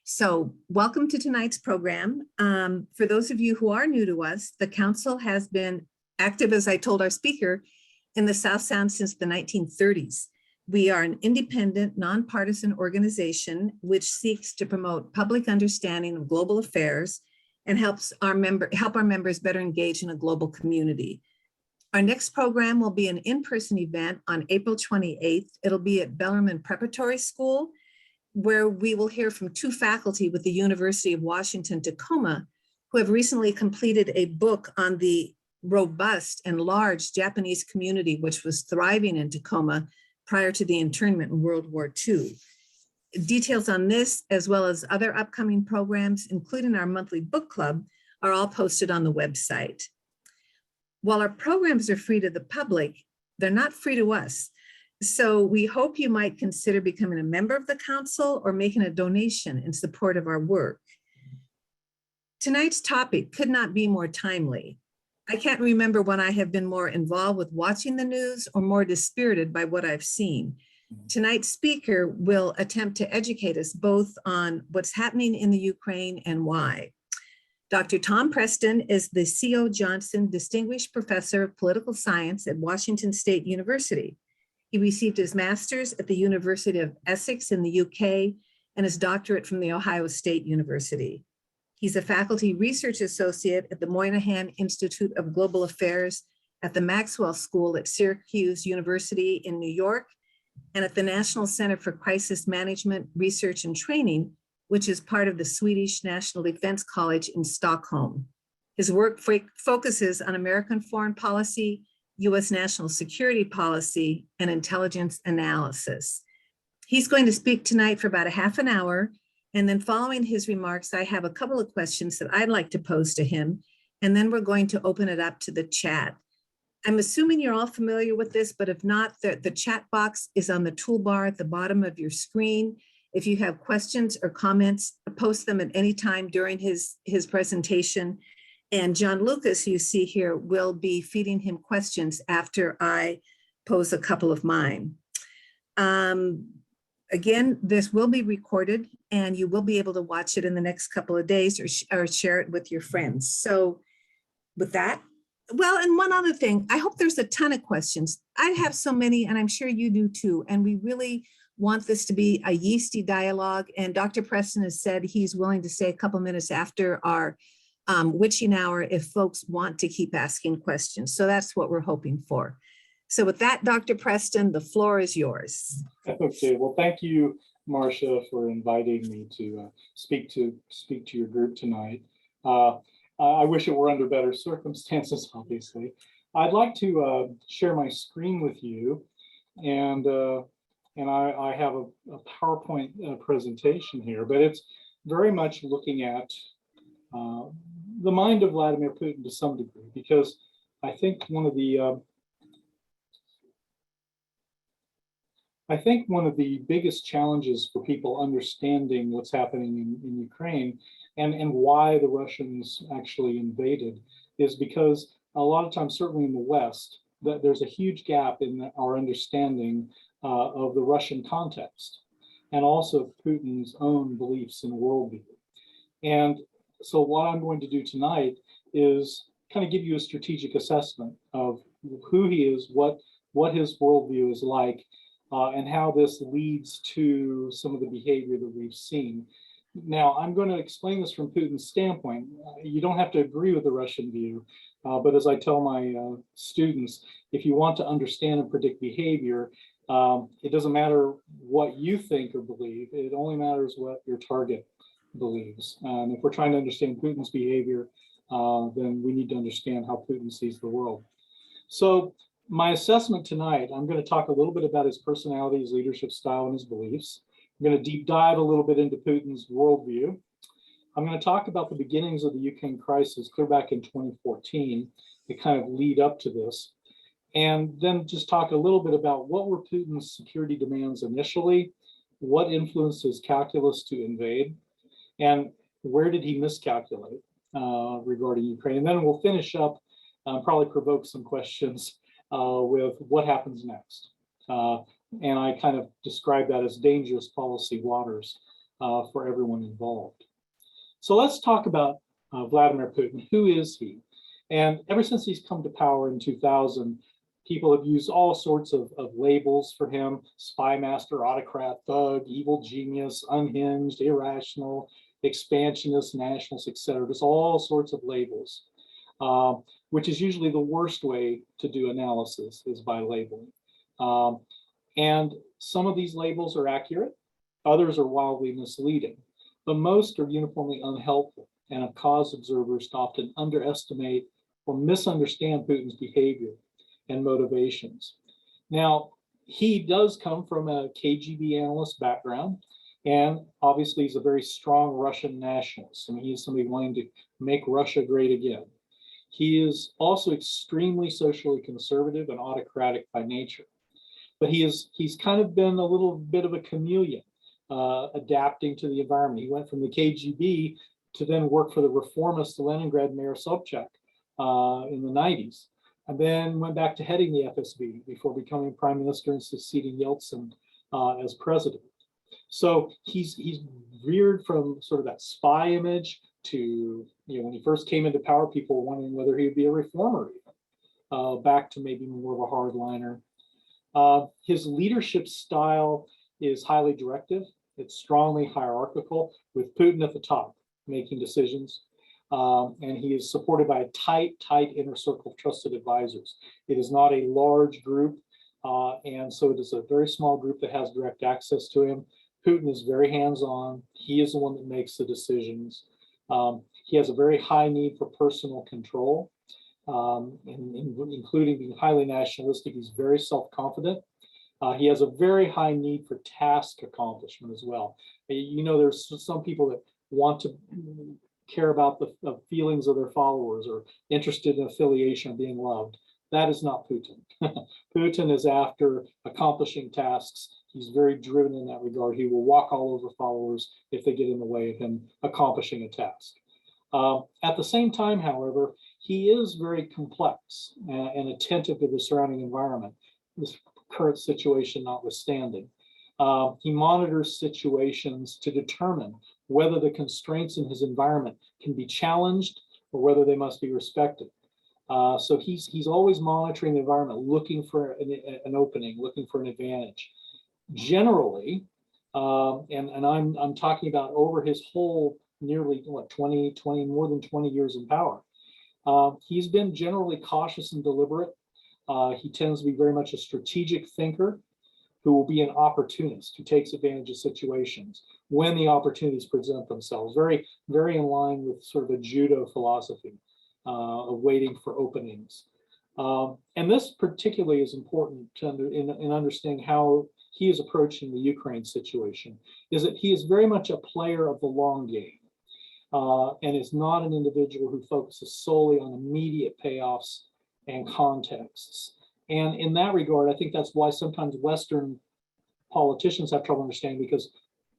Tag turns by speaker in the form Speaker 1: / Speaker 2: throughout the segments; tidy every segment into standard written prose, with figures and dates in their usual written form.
Speaker 1: So welcome to tonight's program. For those of you who are new to us, the Council has been active, as I told our speaker, in the South Sound since the 1930s. We are an independent, nonpartisan organization which seeks to promote public understanding of global affairs and help our members better engage in a global community. Our next program will be an in-person event on April 28th. It'll be at Bellarmine Preparatory School, where we will hear from two faculty with the University of Washington, Tacoma, who have recently completed a book on the robust and large Japanese community, which was thriving in Tacoma prior to the internment in World War II. Details on this, as well as other upcoming programs, including our monthly book club, are all posted on the website. While our programs are free to the public, they're not free to us. So we hope you might consider becoming a member of the Council or making a donation in support of our work. Tonight's topic could not be more timely. I can't remember when I have been more involved with watching the news or more dispirited by what I've seen. Tonight's speaker will attempt to educate us both on what's happening in the Ukraine and why. Dr. Tom Preston is the C.O. Johnson Distinguished Professor of Political Science at Washington State University. He received his master's at the University of Essex in the UK and his doctorate from the Ohio State University. He's a faculty research associate at the Moynihan Institute of Global Affairs at the Maxwell School at Syracuse University in New York and at the National Center for Crisis Management, Research and Training, which is part of the Swedish National Defense College in Stockholm. His work focuses on American foreign policy, U.S. national security policy, and intelligence analysis. He's going to speak tonight for about a half an hour, and then following his remarks, I have a couple of questions that I'd like to pose to him, and then we're going to open it up to the chat. I'm assuming you're all familiar with this, but if not, the chat box is on the toolbar at the bottom of your screen. If you have questions or comments, post them at any time during his presentation. And John Lucas, who you see here, will be feeding him questions after I pose a couple of mine. Again, this will be recorded and you will be able to watch it in the next couple of days or share it with your friends. So with that, well, and one other thing, I hope there's a ton of questions. I have so many, and I'm sure you do too. And we really want this to be a yeasty dialogue. And Dr. Preston has said he's willing to stay a couple minutes after our witching hour if folks want to keep asking questions. So that's what we're hoping for. So with that, Dr. Preston, the floor is yours.
Speaker 2: Okay, well, thank you, Marcia, for inviting me to speak to your group tonight. I wish it were under better circumstances, obviously. I'd like to share my screen with you, and I have a PowerPoint presentation here, but it's very much looking at the mind of Vladimir Putin to some degree, because I think one of the biggest challenges for people understanding what's happening in Ukraine and why the Russians actually invaded is because a lot of times, certainly in the West, that there's a huge gap in our understanding of the Russian context and also Putin's own beliefs and worldview. And so what I'm going to do tonight is kind of give you a strategic assessment of who he is, what his worldview is like, and how this leads to some of the behavior that we've seen. Now, I'm going to explain this from Putin's standpoint. You don't have to agree with the Russian view, but as I tell my students, if you want to understand and predict behavior, it doesn't matter what you think or believe, it only matters what your target believes. And if we're trying to understand Putin's behavior, then we need to understand how Putin sees the world. So my assessment tonight, I'm going to talk a little bit about his personality, his leadership style, and his beliefs. I'm going to deep dive a little bit into Putin's worldview. I'm going to talk about the beginnings of the Ukraine crisis clear back in 2014 to kind of lead up to this. And then just talk a little bit about what were Putin's security demands initially, what influenced his calculus to invade, and where did he miscalculate regarding Ukraine. And then we'll finish up, probably provoke some questions with what happens next. And I kind of describe that as dangerous policy waters for everyone involved. So let's talk about Vladimir Putin. Who is he? And ever since he's come to power in 2000, people have used all sorts of labels for him: spy master, autocrat, thug, evil genius, unhinged, irrational, expansionist, nationalist, etc. There's all sorts of labels, which is usually the worst way to do analysis, is by labeling. And some of these labels are accurate, others are wildly misleading, but most are uniformly unhelpful and have caused observers to often underestimate or misunderstand Putin's behavior and motivations. Now, he does come from a KGB analyst background, and obviously he's a very strong Russian nationalist. I mean, he's somebody wanting to make Russia great again. He is also extremely socially conservative and autocratic by nature, but he's kind of been a little bit of a chameleon, adapting to the environment. He went from the KGB to then work for the reformist Leningrad Mayor Sobchak in the 90s, and then went back to heading the FSB before becoming prime minister and succeeding Yeltsin as president. So he's veered from sort of that spy image to, when he first came into power, people were wondering whether he would be a reformer even, back to maybe more of a hardliner. His leadership style is highly directive. It's strongly hierarchical, with Putin at the top making decisions. And he is supported by a tight inner circle of trusted advisors. It is not a large group, and so it is a very small group that has direct access to him. Putin is very hands-on. He is the one that makes the decisions. He has a very high need for personal control, including being highly nationalistic. He's very self-confident. He has a very high need for task accomplishment as well. There's some people that want to care about the feelings of their followers or interested in affiliation or being loved. That is not Putin. Putin is after accomplishing tasks. He's very driven in that regard. He will walk all over followers if they get in the way of him accomplishing a task. At the same time, however, he is very complex and attentive to the surrounding environment, this current situation notwithstanding. He monitors situations to determine whether the constraints in his environment can be challenged or whether they must be respected. So he's always monitoring the environment, looking for an opening, looking for an advantage. Generally, and I'm talking about over his whole nearly more than 20 years in power, he's been generally cautious and deliberate. He tends to be very much a strategic thinker who will be an opportunist, who takes advantage of situations when the opportunities present themselves. Very, very in line with sort of a judo philosophy of waiting for openings. And this particularly is important in understanding how he is approaching the Ukraine situation, is that he is very much a player of the long game, and is not an individual who focuses solely on immediate payoffs and contexts. And in that regard, I think that's why sometimes Western politicians have trouble understanding, because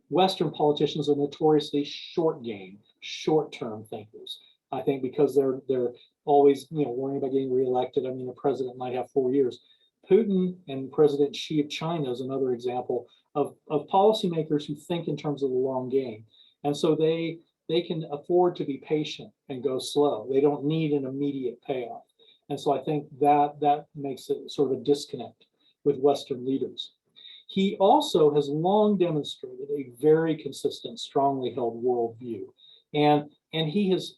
Speaker 2: Western politicians are notoriously short game, short-term thinkers. I think because they're always worrying about getting reelected. I mean, a president might have 4 years. Putin and President Xi of China is another example of policymakers who think in terms of the long game. And so they can afford to be patient and go slow. They don't need an immediate payoff. And so I think that makes it sort of a disconnect with Western leaders. He also has long demonstrated a very consistent, strongly held worldview. And he has,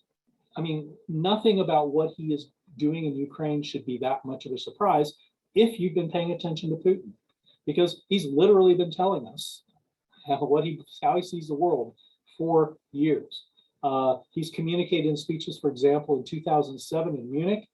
Speaker 2: nothing about what he is doing in Ukraine should be that much of a surprise if you've been paying attention to Putin, because he's literally been telling us how he sees the world for years. He's communicated in speeches, for example, in 2007 in Munich,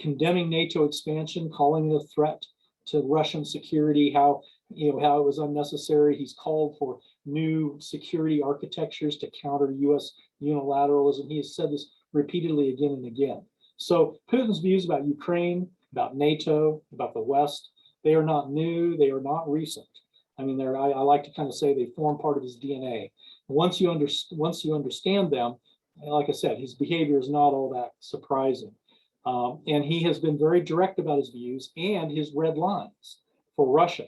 Speaker 2: condemning NATO expansion, calling it a threat to Russian security, how it was unnecessary. He's called for new security architectures to counter US unilateralism. He has said this repeatedly again and again. So Putin's views about Ukraine, about NATO, about the West, they are not new, they are not recent. I like to kind of say they form part of his DNA. Once you understand them, like I said, his behavior is not all that surprising. And he has been very direct about his views and his red lines for Russia,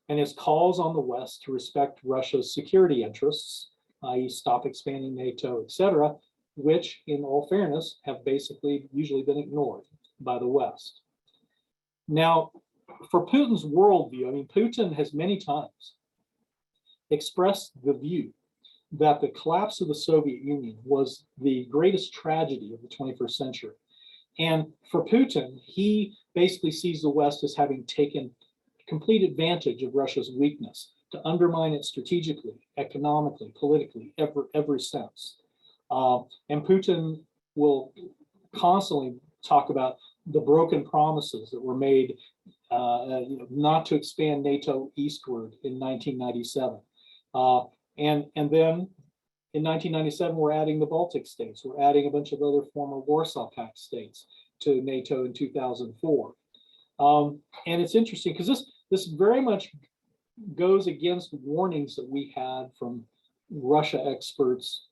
Speaker 2: and his calls on the West to respect Russia's security interests i.e. stop expanding NATO, etc., which in all fairness have basically usually been ignored by the West. Now, for Putin's worldview, I mean, Putin has many times expressed the view that the collapse of the Soviet Union was the greatest tragedy of the 21st century. And for Putin, he basically sees the West as having taken complete advantage of Russia's weakness to undermine it strategically, economically, politically, every sense. And Putin will constantly talk about the broken promises that were made not to expand NATO eastward in 1997. And then in 1997, we're adding the Baltic states. We're adding a bunch of other former Warsaw Pact states to NATO in 2004. And it's interesting because this very much goes against warnings that we had from Russia experts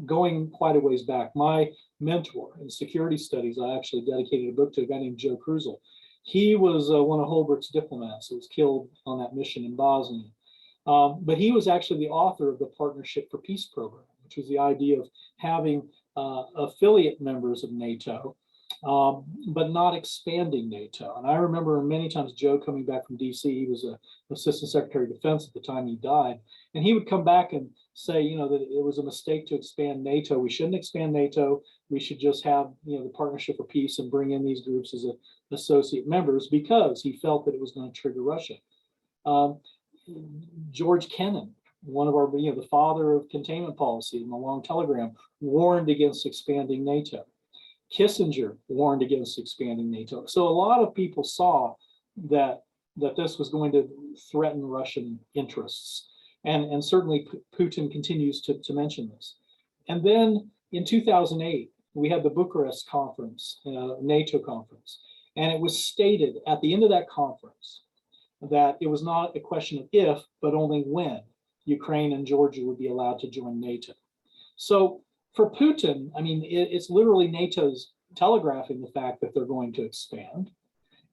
Speaker 2: going quite a ways back. My mentor in security studies, I actually dedicated a book to a guy named Joe Cruzel. He was one of Holbrooke's diplomats who was killed on that mission in Bosnia. But he was actually the author of the Partnership for Peace program, which was the idea of having affiliate members of NATO, but not expanding NATO. And I remember many times Joe coming back from DC, he was an Assistant Secretary of Defense at the time he died, and he would come back and say, that it was a mistake to expand NATO. We shouldn't expand NATO. We should just have, the Partnership for Peace and bring in these groups as associate members, because he felt that it was going to trigger Russia. George Kennan, one of our, the father of containment policy in the long telegram, warned against expanding NATO. Kissinger warned against expanding NATO. So a lot of people saw that this was going to threaten Russian interests. And certainly Putin continues to mention this. And then in 2008, we had the Bucharest conference, NATO conference. And it was stated at the end of that conference that it was not a question of if, but only when Ukraine and Georgia would be allowed to join NATO. So for Putin, I mean, it's literally NATO's telegraphing the fact that they're going to expand.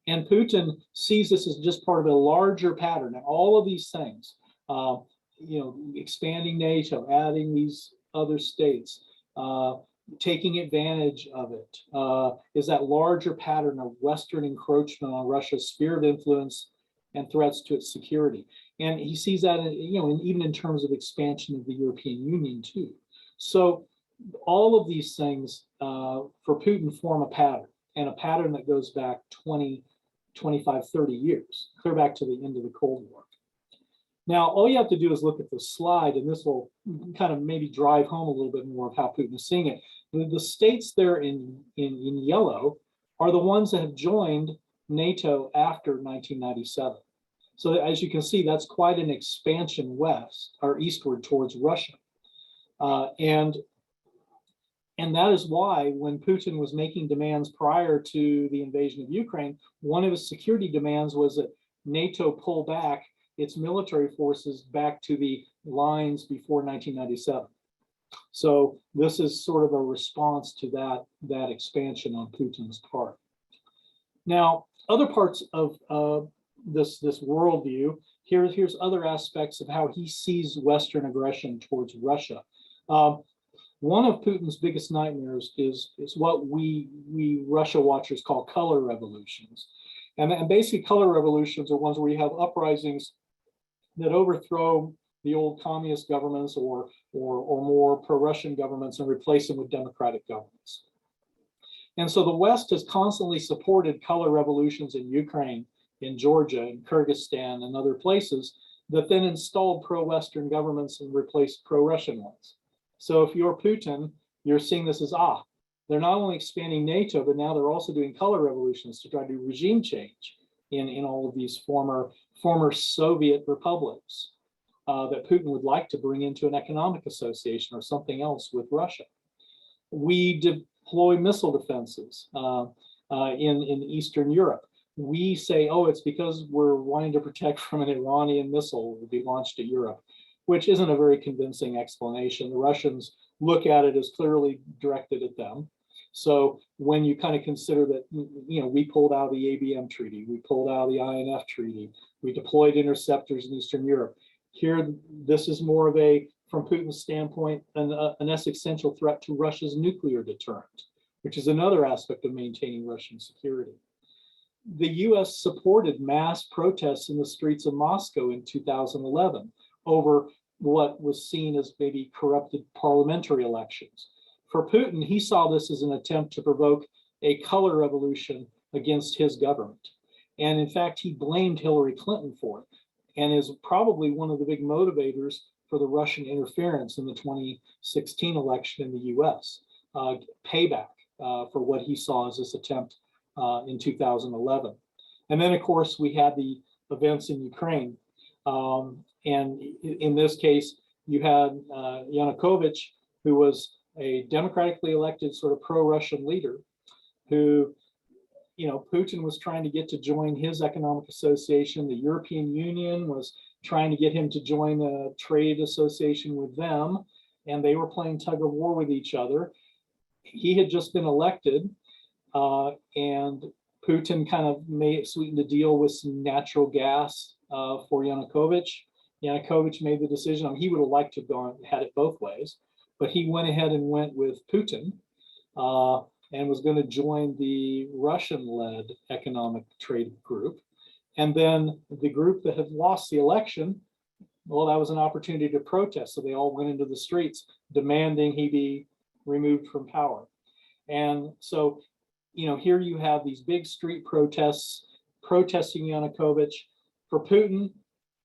Speaker 2: And Putin sees this as just part of a larger pattern. And all of these things, expanding NATO, adding these other states, taking advantage of it, is that larger pattern of Western encroachment on Russia's sphere of influence and threats to its security. And he sees that, even in terms of expansion of the European Union too. So all of these things for Putin form a pattern, and a pattern that goes back 20, 25, 30 years, clear back to the end of the Cold War. Now, all you have to do is look at the slide, and this will kind of maybe drive home a little bit more of how Putin is seeing it. The states there in yellow are the ones that have joined NATO after 1997. So as you can see, that's quite an expansion west or eastward towards Russia. And that is why when Putin was making demands prior to the invasion of Ukraine, one of his security demands was that NATO pull back its military forces back to the lines before 1997. So this is sort of a response to that expansion on Putin's part. Now, other parts of this worldview, here's other aspects of how he sees Western aggression towards Russia. One of Putin's biggest nightmares is what we Russia watchers call color revolutions. And basically color revolutions are ones where you have uprisings that overthrow the old communist governments or more pro-Russian governments and replace them with democratic governments. And so the West has constantly supported color revolutions in Ukraine, in Georgia, in Kyrgyzstan, and other places that then installed pro-Western governments and replaced pro-Russian ones. So if you're Putin, you're seeing this as, they're not only expanding NATO, but now they're also doing color revolutions to try to do regime change in all of these former Soviet republics that Putin would like to bring into an economic association or something else with Russia. We deploy missile defenses in Eastern Europe. We say, it's because we're wanting to protect from an Iranian missile that will be launched at Europe, which isn't a very convincing explanation. The Russians look at it as clearly directed at them. So when you kind of consider that, we pulled out the ABM treaty, we pulled out the INF treaty, we deployed interceptors in Eastern Europe. Here, this is more of a from Putin's standpoint, an existential threat to Russia's nuclear deterrent, which is another aspect of maintaining Russian security. The US supported mass protests in the streets of Moscow in 2011 over what was seen as maybe corrupted parliamentary elections. For Putin, he saw this as an attempt to provoke a color revolution against his government. And in fact, he blamed Hillary Clinton for it, and is probably one of the big motivators for the Russian interference in the 2016 election in the US, payback for what he saw as this attempt in 2011. And then, of course, we had the events in Ukraine. And in this case, you had Yanukovych, who was a democratically elected sort of pro-Russian leader who, Putin was trying to get to join his economic association. The European Union was trying to get him to join a trade association with them, and they were playing tug of war with each other. He had just been elected, and Putin kind of sweetened the deal with some natural gas for Yanukovych. Yanukovych made the decision. He would have liked to have had it both ways, but he went ahead and went with Putin and was going to join the Russian-led economic trade group. And then the group that had lost the election, well, that was an opportunity to protest. So they all went into the streets demanding he be removed from power. And so, here you have these big street protests protesting Yanukovych. For Putin,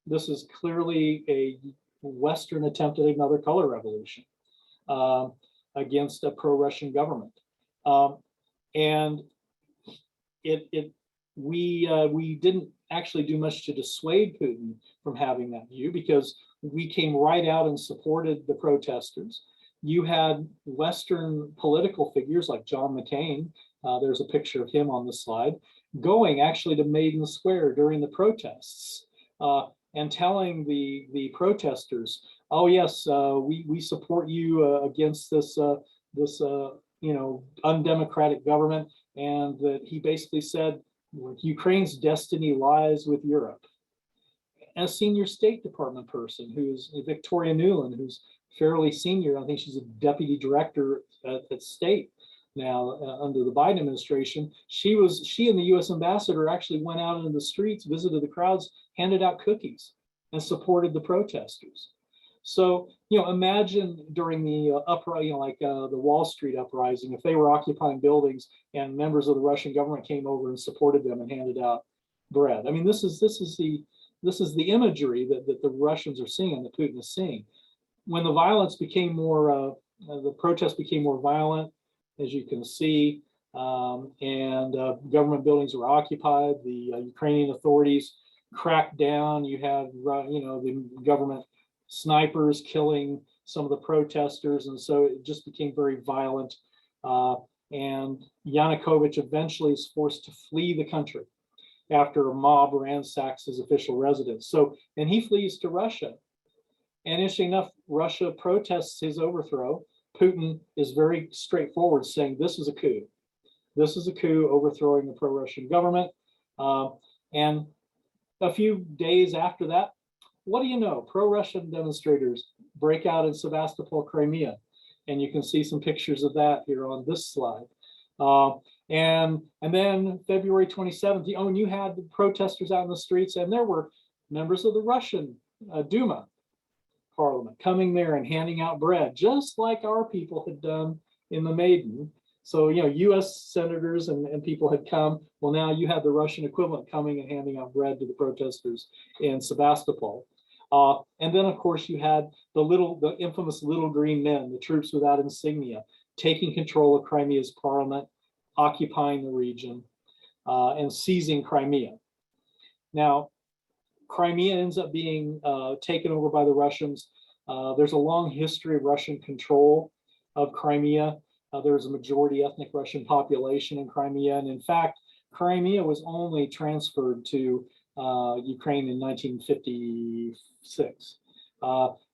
Speaker 2: this is clearly a Western attempt at another color revolution against a pro-Russian government. And we didn't actually do much to dissuade Putin from having that view, because we came right out and supported the protesters. You had Western political figures like John McCain, there's a picture of him on the slide, going actually to Maiden Square during the protests and telling the protesters, oh yes, we support you against this undemocratic government, and that he basically said Ukraine's destiny lies with Europe. And a senior State Department person, who's Victoria Nuland, who's fairly senior, I think she's a deputy director at State now under the Biden administration. She and the U.S. ambassador actually went out into the streets, visited the crowds, handed out cookies, and supported the protesters. So, imagine during the uprising, like the Wall Street uprising, if they were occupying buildings and members of the Russian government came over and supported them and handed out bread. I mean, this is the imagery that the Russians are seeing and that Putin is seeing. When the violence became more, the protests became more violent, as you can see, and government buildings were occupied, the Ukrainian authorities cracked down. You had, the government snipers killing some of the protesters, and so it just became very violent. And Yanukovych eventually is forced to flee the country after a mob ransacks his official residence. So, and he flees to Russia. And interesting enough, Russia protests his overthrow. Putin is very straightforward, saying this is a coup. This is a coup, overthrowing the pro-Russian government. And a few days after that, what do you know? Pro-Russian demonstrators break out in Sevastopol, Crimea. And you can see some pictures of that here on this slide. And then February 27th, and you had the protesters out in the streets, and there were members of the Russian Duma parliament coming there and handing out bread, just like our people had done in the Maiden. So, US senators and people had come. Well, now you have the Russian equivalent coming and handing out bread to the protesters in Sevastopol. And then, of course, you had the infamous little green men, the troops without insignia, taking control of Crimea's parliament, occupying the region, and seizing Crimea. Now, Crimea ends up being taken over by the Russians. There's a long history of Russian control of Crimea. There's a majority ethnic Russian population in Crimea. And in fact, Crimea was only transferred to Ukraine in 1956.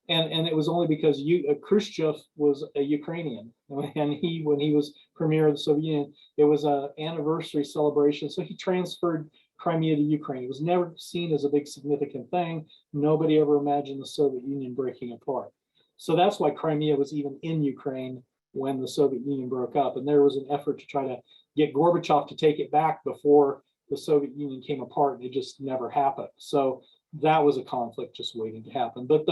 Speaker 2: And it was only because Khrushchev was a Ukrainian. And when he was premier of the Soviet Union, it was an anniversary celebration. So he transferred Crimea to Ukraine. It was never seen as a big significant thing. Nobody ever imagined the Soviet Union breaking apart. So that's why Crimea was even in Ukraine when the Soviet Union broke up. And there was an effort to try to get Gorbachev to take it back before the Soviet Union came apart, and it just never happened. So that was a conflict just waiting to happen. But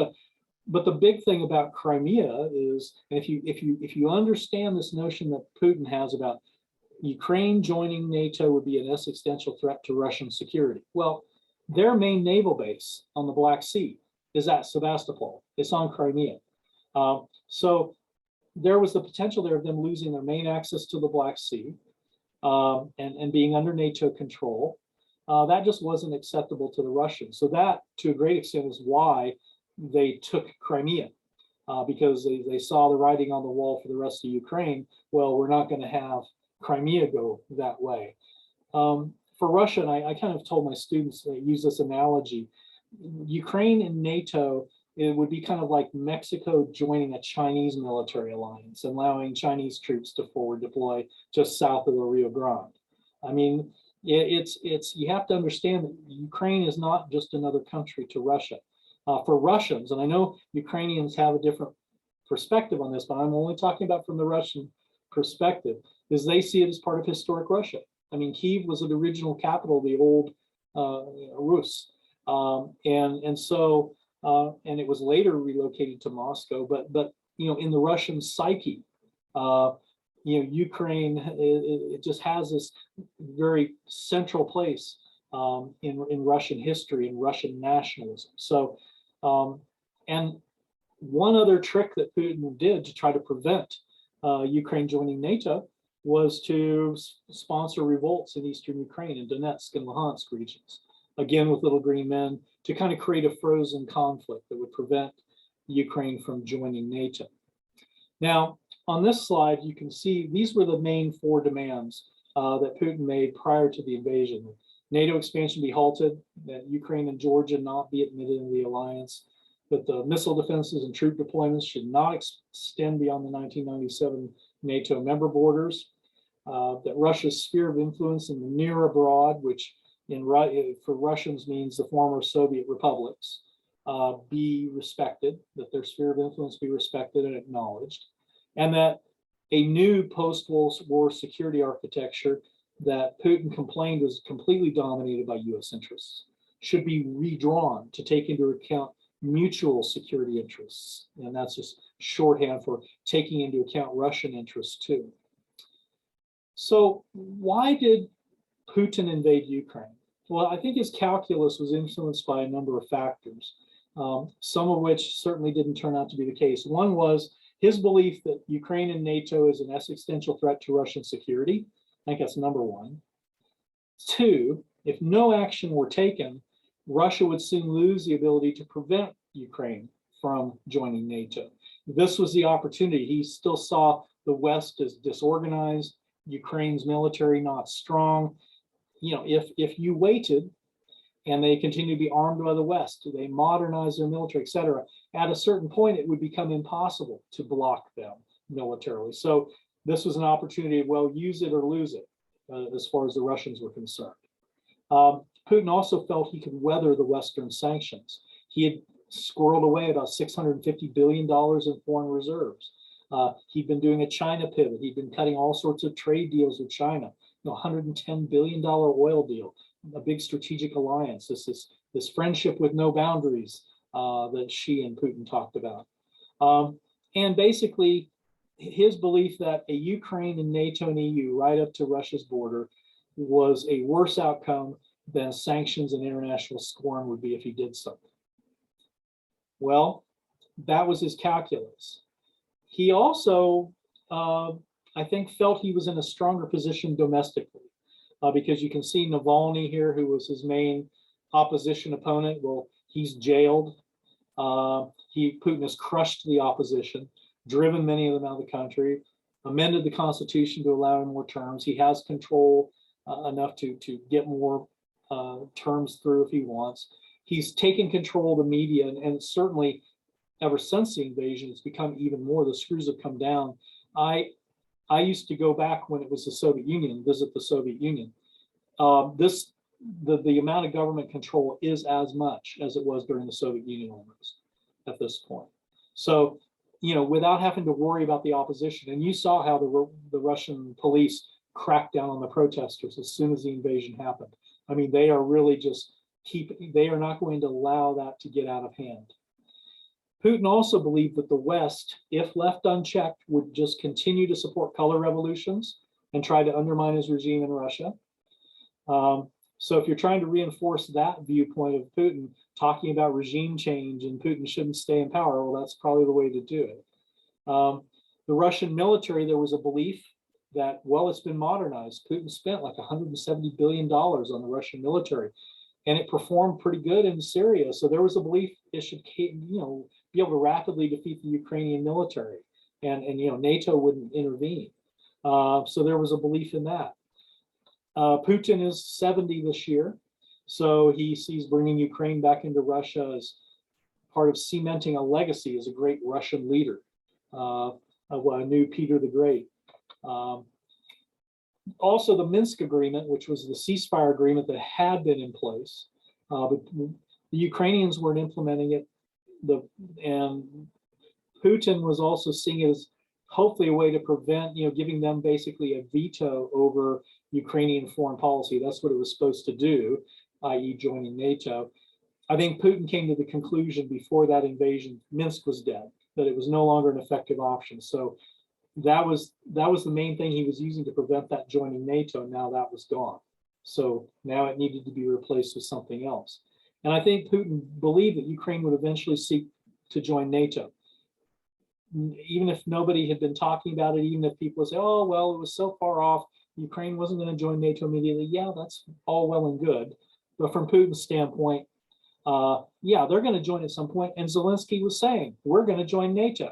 Speaker 2: the big thing about Crimea is, and if you understand this notion that Putin has about Ukraine joining NATO would be an existential threat to Russian security. Well, their main naval base on the Black Sea is at Sevastopol. It's on Crimea. So there was the potential there of them losing their main access to the Black Sea and being under NATO control. That just wasn't acceptable to the Russians. So that, to a great extent, is why they took Crimea, because they saw the writing on the wall for the rest of Ukraine. Well, we're not going to have Crimea go that way. For Russia, and I kind of told my students to use this analogy, Ukraine and NATO, it would be kind of like Mexico joining a Chinese military alliance and allowing Chinese troops to forward deploy just south of the Rio Grande. I mean, it's you have to understand that Ukraine is not just another country to Russia. For Russians, and I know Ukrainians have a different perspective on this, but I'm only talking about from the Russian perspective, is they see it as part of historic Russia. I mean, Kyiv was the original capital of the old Rus, and so it was later relocated to Moscow. But you know, in the Russian psyche, you know, Ukraine it just has this very central place in Russian history and Russian nationalism. So, and one other trick that Putin did to try to prevent Ukraine joining NATO was to sponsor revolts in eastern Ukraine, in Donetsk and Luhansk regions, again with little green men, to kind of create a frozen conflict that would prevent Ukraine from joining NATO. Now, on this slide, you can see these were the main four demands that Putin made prior to the invasion. NATO expansion be halted, that Ukraine and Georgia not be admitted into the alliance, that the missile defenses and troop deployments should not extend beyond the 1997 NATO member borders, that Russia's sphere of influence in the near abroad, which for Russians means the former Soviet republics, be respected, that their sphere of influence be respected and acknowledged, and that a new post-war security architecture that Putin complained was completely dominated by US interests should be redrawn to take into account mutual security interests. And that's just shorthand for taking into account Russian interests too. So why did Putin invade Ukraine? Well, I think his calculus was influenced by a number of factors, some of which certainly didn't turn out to be the case. One was his belief that Ukraine and NATO is an existential threat to Russian security. I think that's number one. Two, if no action were taken, Russia would soon lose the ability to prevent Ukraine from joining NATO. This was the opportunity. He still saw the West as disorganized, Ukraine's military not strong. You know, if you waited and they continue to be armed by the West, they modernize their military, et cetera, at a certain point, it would become impossible to block them militarily. So this was an opportunity to, well, use it or lose it, as far as the Russians were concerned. Putin also felt he could weather the Western sanctions. He had squirreled away about $650 billion in foreign reserves. He'd been doing a China pivot. He'd been cutting all sorts of trade deals with China, you know, $110 billion oil deal, a big strategic alliance, this friendship with no boundaries that Xi and Putin talked about. And basically, his belief that a Ukraine and NATO and EU right up to Russia's border was a worse outcome than sanctions and international scorn would be if he did something. Well, that was his calculus. He also, I think, felt he was in a stronger position domestically, because you can see Navalny here, who was his main opposition opponent. Well, he's jailed. Putin has crushed the opposition, driven many of them out of the country, amended the Constitution to allow him more terms. He has control enough to get more terms through if he wants. He's taken control of the media, and certainly ever since the invasion, it's become even more. The screws have come down. I used to go back when it was the Soviet Union, visit the Soviet Union. The amount of government control is as much as it was during the Soviet Union almost at this point. So without having to worry about the opposition. And you saw how the Russian police cracked down on the protesters as soon as the invasion happened. I mean, they are really just they are not going to allow that to get out of hand. Putin also believed that the West, if left unchecked, would just continue to support color revolutions and try to undermine his regime in Russia. So if you're trying to reinforce that viewpoint of Putin, talking about regime change and Putin shouldn't stay in power, well, that's probably the way to do it. The Russian military, there was a belief that, well, it's been modernized. Putin spent like $170 billion on the Russian military, and it performed pretty good in Syria. So there was a belief it should, be able to rapidly defeat the Ukrainian military, and NATO wouldn't intervene. So there was a belief in that. Putin is 70 this year, so he sees bringing Ukraine back into Russia as part of cementing a legacy as a great Russian leader, of a new Peter the Great. Also, the Minsk agreement, which was the ceasefire agreement that had been in place, but the Ukrainians weren't implementing it. And Putin was also seeing it as hopefully a way to prevent, giving them basically a veto over Ukrainian foreign policy. That's what it was supposed to do, i.e. joining NATO. I think Putin came to the conclusion before that invasion, Minsk was dead, that it was no longer an effective option. So that was the main thing he was using to prevent that joining NATO. Now that was gone. So now it needed to be replaced with something else. And I think Putin believed that Ukraine would eventually seek to join NATO. Even if nobody had been talking about it, even if people say, oh, well, it was so far off, Ukraine wasn't going to join NATO immediately. Yeah, that's all well and good. But from Putin's standpoint, yeah, they're going to join at some point. And Zelensky was saying, we're going to join NATO.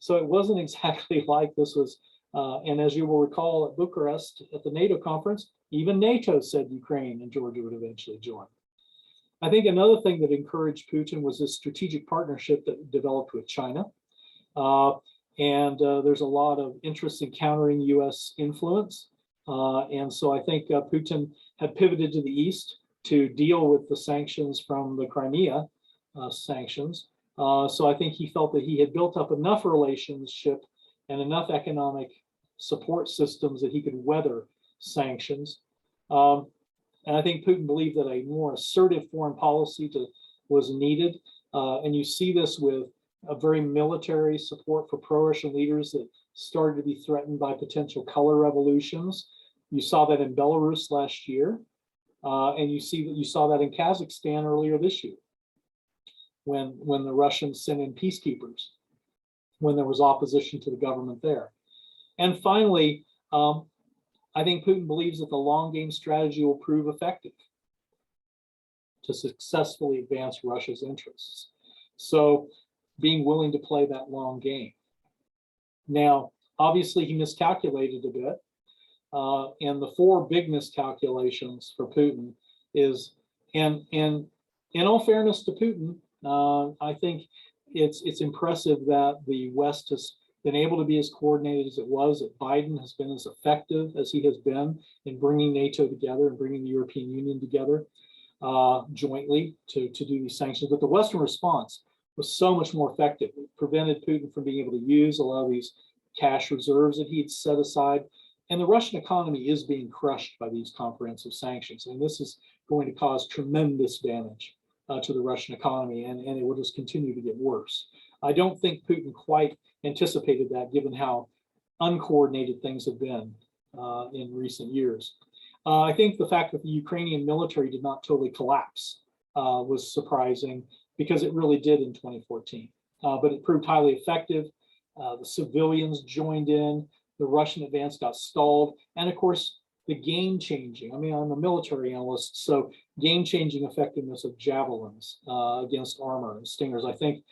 Speaker 2: So it wasn't exactly like this was, and as you will recall at Bucharest at the NATO conference, even NATO said Ukraine and Georgia would eventually join. I think another thing that encouraged Putin was this strategic partnership that developed with China. There's a lot of interest in countering US influence. And so I think Putin had pivoted to the east to deal with the sanctions from the Crimea sanctions. So I think he felt that he had built up enough relationship and enough economic support systems that he could weather sanctions. And I think Putin believed that a more assertive foreign policy was needed. And you see this with a very military support for pro-Russian leaders that started to be threatened by potential color revolutions. You saw that in Belarus last year. And you saw that in Kazakhstan earlier this year, when the Russians sent in peacekeepers, when there was opposition to the government there. And finally, I think Putin believes that the long game strategy will prove effective to successfully advance Russia's interests. So being willing to play that long game. Now, obviously he miscalculated a bit. And the four big miscalculations for Putin is, and in all fairness to Putin, I think it's impressive that the West has been able to be as coordinated as it was, that Biden has been as effective as he has been in bringing NATO together and bringing the European Union together jointly to do these sanctions. But the Western response was so much more effective. It prevented Putin from being able to use a lot of these cash reserves that he had set aside. And the Russian economy is being crushed by these comprehensive sanctions. And this is going to cause tremendous damage to the Russian economy, and it will just continue to get worse. I don't think Putin quite anticipated that, given how uncoordinated things have been in recent years. I think the fact that the Ukrainian military did not totally collapse was surprising, because it really did in 2014. But it proved highly effective. The civilians joined in. The Russian advance got stalled. And of course, the game-changing, I'm a military analyst, so game-changing effectiveness of javelins against armor and stingers. I think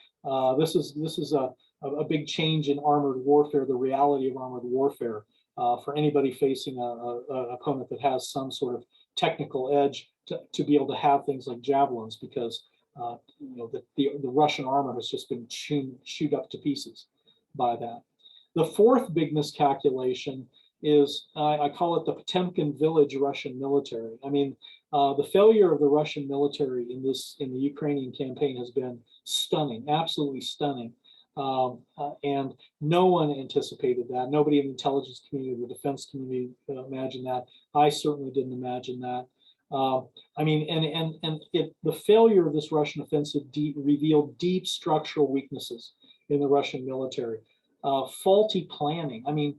Speaker 2: this is a big change in armored warfare, the reality of armored warfare for anybody facing an opponent that has some sort of technical edge to be able to have things like javelins, because the Russian armor has just been chewed up to pieces by that. The fourth big miscalculation is, I call it the Potemkin village Russian military. The failure of the Russian military in the Ukrainian campaign has been stunning, absolutely stunning. And no one anticipated that. Nobody in the intelligence community, the defense community imagined that. I certainly didn't imagine that. I mean, the failure of this Russian offensive revealed deep structural weaknesses in the Russian military. Faulty planning. I mean,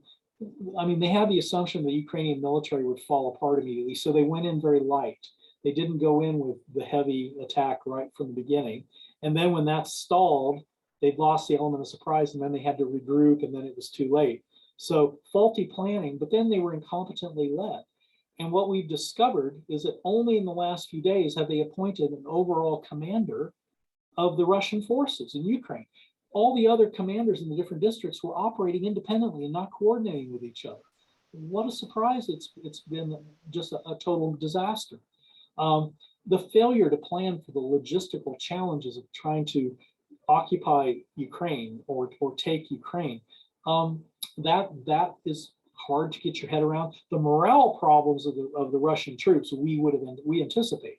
Speaker 2: they had the assumption the Ukrainian military would fall apart immediately, so they went in very light. They didn't go in with the heavy attack right from the beginning. And then when that stalled, they'd lost the element of surprise, and then they had to regroup, and then it was too late. So faulty planning, but then they were incompetently led. And what we've discovered is that only in the last few days have they appointed an overall commander of the Russian forces in Ukraine. All the other commanders in the different districts were operating independently and not coordinating with each other. What a surprise. It's been just a total disaster. The failure to plan for the logistical challenges of trying to occupy Ukraine or take Ukraine, that is hard to get your head around. The morale problems of the Russian troops we anticipated,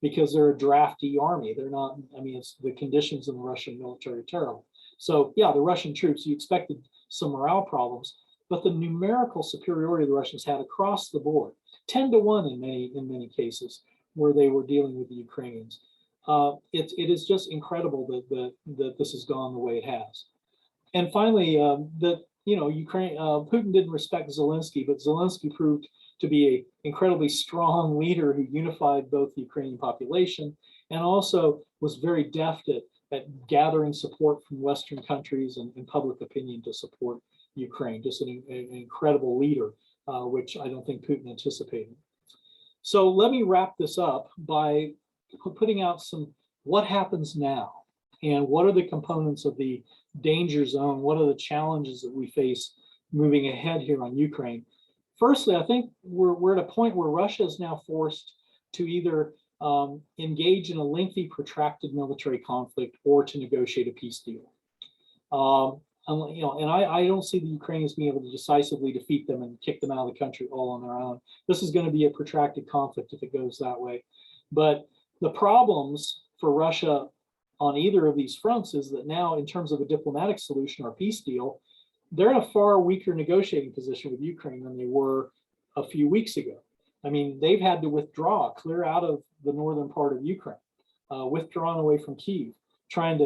Speaker 2: because they're a drafty army. They're not, I mean, it's the conditions in the Russian military are terrible. So yeah, the Russian troops, you expected some morale problems, but the numerical superiority the Russians had across the board, 10-1 in many cases, where they were dealing with the Ukrainians. It is just incredible that this has gone the way it has. And finally, Putin didn't respect Zelensky, but Zelensky proved to be an incredibly strong leader who unified both the Ukrainian population and also was very deft at gathering support from Western countries and public opinion to support Ukraine. Just an incredible leader, which I don't think Putin anticipated. So let me wrap this up by putting out what happens now, and what are the components of the danger zone? What are the challenges that we face moving ahead here on Ukraine? Firstly, I think we're at a point where Russia is now forced to either engage in a lengthy, protracted military conflict or to negotiate a peace deal. And I don't see the Ukrainians being able to decisively defeat them and kick them out of the country all on their own. This is going to be a protracted conflict if it goes that way. But the problems for Russia on either of these fronts is that now, in terms of a diplomatic solution or peace deal, they're in a far weaker negotiating position with Ukraine than they were a few weeks ago. I mean, they've had to withdraw, clear out of the northern part of Ukraine, withdrawn away from Kyiv, trying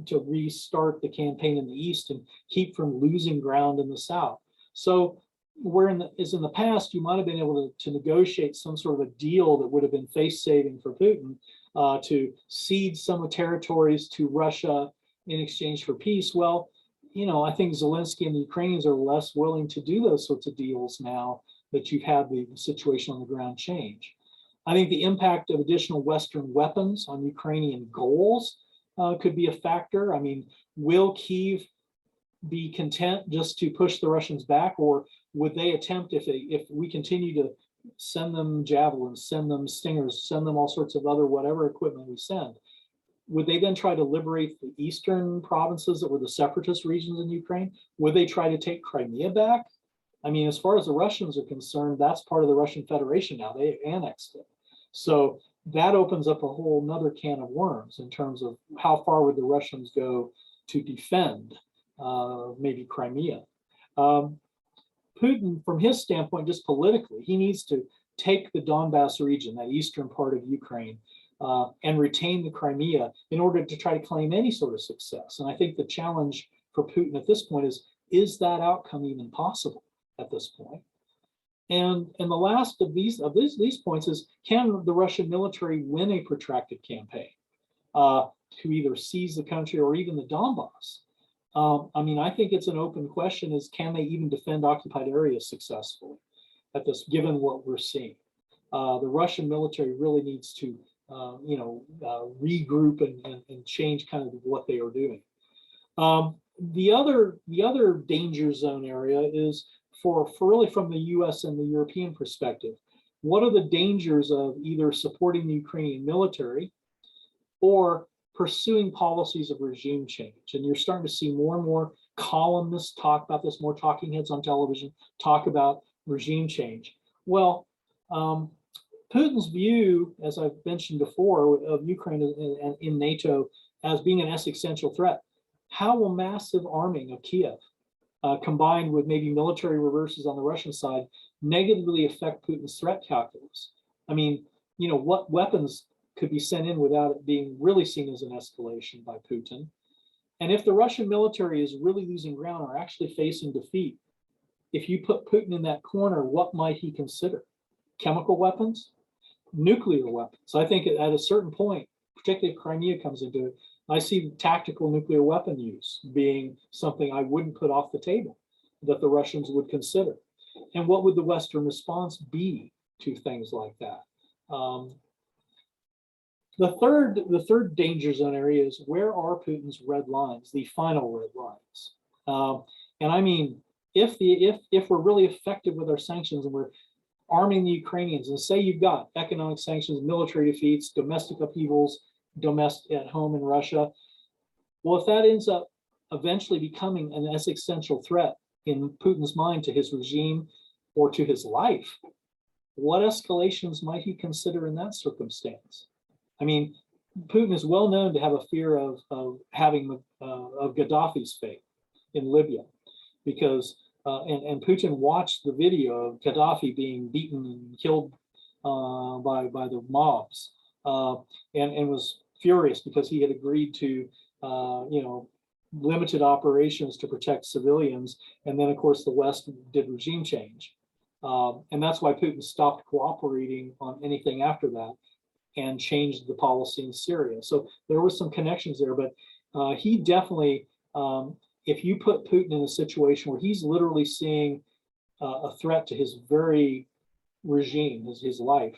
Speaker 2: to restart the campaign in the east and keep from losing ground in the south. So where in the past, you might have been able to negotiate some sort of a deal that would have been face-saving for Putin, to cede some territories to Russia in exchange for peace. Well, I think Zelensky and the Ukrainians are less willing to do those sorts of deals now that you've had the situation on the ground change. I think the impact of additional Western weapons on Ukrainian goals could be a factor. I mean, will Kyiv be content just to push the Russians back, or would they attempt, if we continue to send them javelins, send them stingers, send them all sorts of other whatever equipment we send, would they then try to liberate the eastern provinces that were the separatist regions in Ukraine? Would they try to take Crimea back? I mean, as far as the Russians are concerned, that's part of the Russian Federation now. They annexed it. So that opens up a whole nother can of worms in terms of how far would the Russians go to defend maybe Crimea. Putin, from his standpoint, just politically, he needs to take the Donbass region, that eastern part of Ukraine, and retain the Crimea in order to try to claim any sort of success. And I think the challenge for Putin at this point is that outcome even possible at this point? And the last of these points is, can the Russian military win a protracted campaign to either seize the country or even the Donbass? I mean, I think it's an open question: is can they even defend occupied areas successfully at this, given what we're seeing? The Russian military really needs to, regroup and change kind of what they are doing. The other danger zone area is for really from the U.S. and the European perspective. What are the dangers of either supporting the Ukrainian military or pursuing policies of regime change? And you're starting to see more and more columnists talk about this, more talking heads on television talk about regime change. Well, Putin's view, as I've mentioned before, of Ukraine in NATO as being an existential threat how will massive arming of Kiev, combined with maybe military reverses on the Russian side, negatively affect Putin's threat calculus? I mean, what weapons could be sent in without it being really seen as an escalation by Putin? And if the Russian military is really losing ground or actually facing defeat, if you put Putin in that corner, what might he consider? Chemical weapons? Nuclear weapons? I think at a certain point, particularly if Crimea comes into it, I see tactical nuclear weapon use being something I wouldn't put off the table, that the Russians would consider. And what would the Western response be to things like that? The third danger zone area is, where are Putin's red lines, the final red lines? And I mean, if we're really effective with our sanctions and we're arming the Ukrainians, and say you've got economic sanctions, military defeats, domestic upheavals, domestic at home in Russia, well, if that ends up eventually becoming an existential threat in Putin's mind to his regime or to his life, what escalations might he consider in that circumstance? I mean, Putin is well known to have a fear of Gaddafi's fate in Libya, because and Putin watched the video of Gaddafi being beaten and killed by the mobs, and was furious because he had agreed to limited operations to protect civilians, and then of course the West did regime change, and that's why Putin stopped cooperating on anything after that and changed the policy in Syria. So there was some connections there, but he definitely, if you put Putin in a situation where he's literally seeing a threat to his very regime, his life,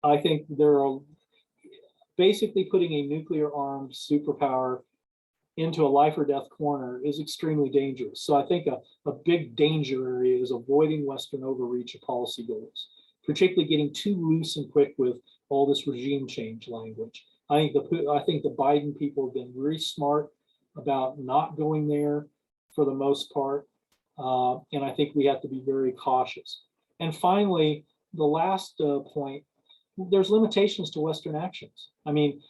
Speaker 2: I think there are basically putting a nuclear armed superpower into a life or death corner is extremely dangerous. So I think a big danger area is avoiding Western overreach of policy goals, particularly getting too loose and quick with all this regime change language. I think the Biden people have been very smart about not going there for the most part, and I think we have to be very cautious. And finally, the last point, there's limitations to Western actions. I mean,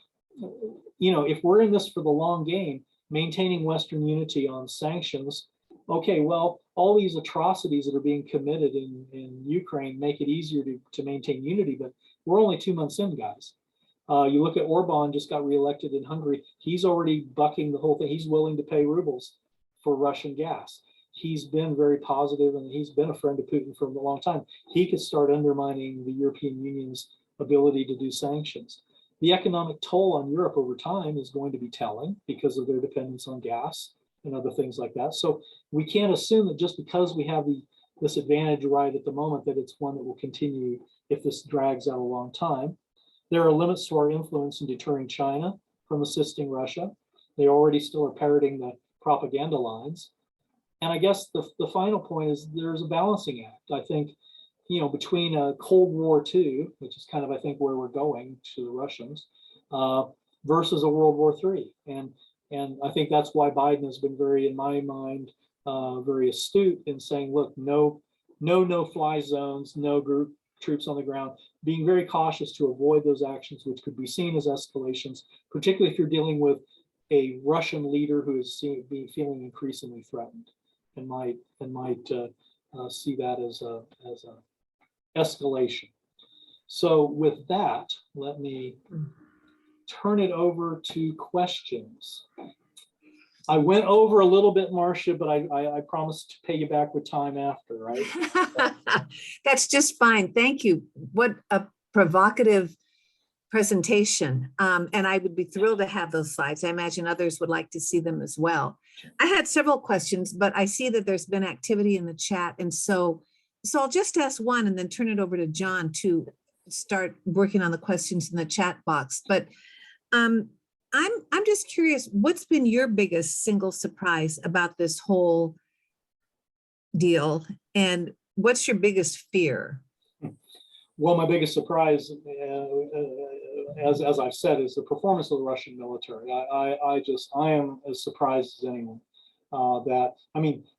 Speaker 2: if we're in this for the long game, maintaining Western unity on sanctions, okay, well, all these atrocities that are being committed in Ukraine make it easier to maintain unity, but we're only 2 months in, guys. You look at Orban, just got reelected in Hungary. He's already bucking the whole thing. He's willing to pay rubles for Russian gas. He's been very positive, and he's been a friend of Putin for a long time. He could start undermining the European Union's ability to do sanctions. The economic toll on Europe over time is going to be telling because of their dependence on gas and other things like that. So we can't assume that just because we have this advantage right at the moment, that it's one that will continue if this drags out a long time. There are limits to our influence in deterring China from assisting Russia. They already still are parroting the propaganda lines. And I guess the final point is there's a balancing act. I think, between a Cold War II, which is kind of, I think, where we're going to the Russians, versus a World War III. And I think that's why Biden has been very, in my mind, very astute in saying, look, no-fly zones, no group troops on the ground, being very cautious to avoid those actions which could be seen as escalations, particularly if you're dealing with a Russian leader who is feeling increasingly threatened and might see that as a escalation. So with that, let me turn it over to questions. I went over a little bit, Marcia, but I promised to pay you back with time after, right?
Speaker 1: That's just fine. Thank you. What a provocative presentation. And I would be thrilled to have those slides. I imagine others would like to see them as well. I had several questions, but I see that there's been activity in the chat. And so I'll just ask one and then turn it over to John to start working on the questions in the chat box. But I'm just curious, what's been your biggest single surprise about this whole deal? And what's your biggest fear?
Speaker 2: Well, my biggest surprise, as I've said, is the performance of the Russian military. I am as surprised as anyone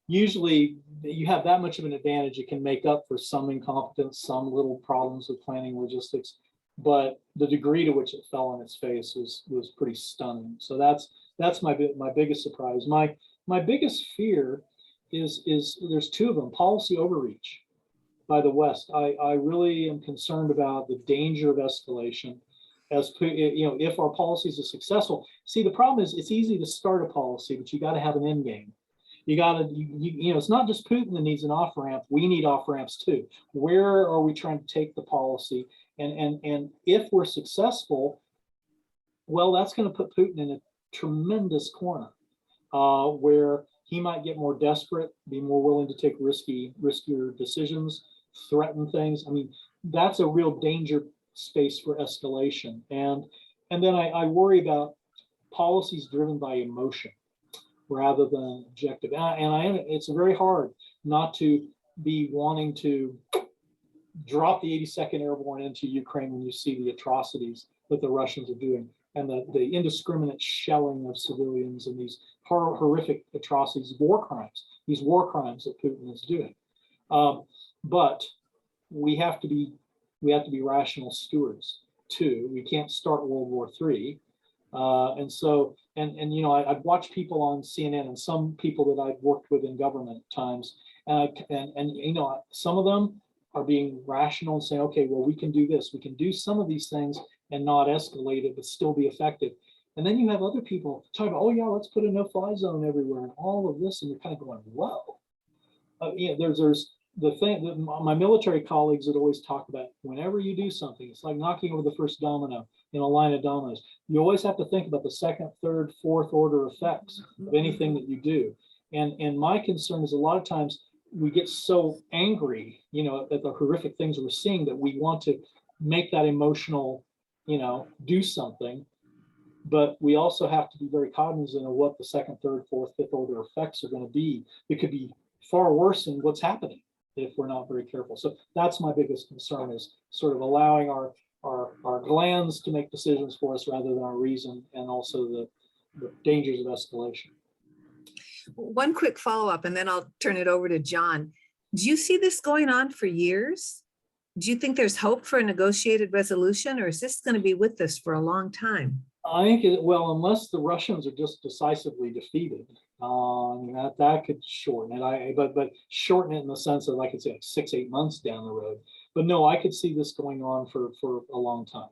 Speaker 2: usually you have that much of an advantage, it can make up for some incompetence, some little problems with planning logistics, but the degree to which it fell on its face was pretty stunning. So that's my biggest surprise. My biggest fear is there's two of them: policy overreach by the West. I really am concerned about the danger of escalation. As you know, if our policies are successful, see, the problem is it's easy to start a policy, but you got to have an end game. You got to, you know, it's not just Putin that needs an off ramp. We need off ramps too. Where are we trying to take the policy? And if we're successful, well, that's going to put Putin in a tremendous corner where he might get more desperate, be more willing to take riskier decisions, threaten things. I mean, that's a real danger space for escalation. And then I worry about policies driven by emotion rather than objective. And it's very hard not to be wanting to drop the 82nd Airborne into Ukraine when you see the atrocities that the Russians are doing and the indiscriminate shelling of civilians and these horrific atrocities, these war crimes that Putin is doing. But we have to be rational stewards too. We can't start World War III. And so, you know, I've watched people on CNN and some people that I've worked with in government at times, and you know, some of them are being rational and saying, okay, well, we can do this, we can do some of these things and not escalate it, but still be effective. And then you have other people talking about, oh yeah, let's put a no-fly zone everywhere and all of this, and you're kind of going, whoa. You know, there's the thing that my military colleagues would always talk about. Whenever you do something, it's like knocking over the first domino in a line of dominoes. You always have to think about the second, third, fourth order effects of anything that you do. And my concern is a lot of times we get so angry, you know, at the horrific things we're seeing that we want to make that emotional, you know, do something. But we also have to be very cognizant of what the second, third, fourth, fifth order effects are going to be. It could be far worse than what's happening if we're not very careful. So that's my biggest concern, is sort of allowing our glands to make decisions for us rather than our reason, and also the dangers of escalation.
Speaker 1: One quick follow-up, and then I'll turn it over to John. Do you see this going on for years? Do you think there's hope for a negotiated resolution, or is this going to be with us for a long time?
Speaker 2: I think, well, unless the Russians are just decisively defeated, that could shorten it. But shorten it in the sense of, I could say, like 6-8 months down the road. But no, I could see this going on for a long time.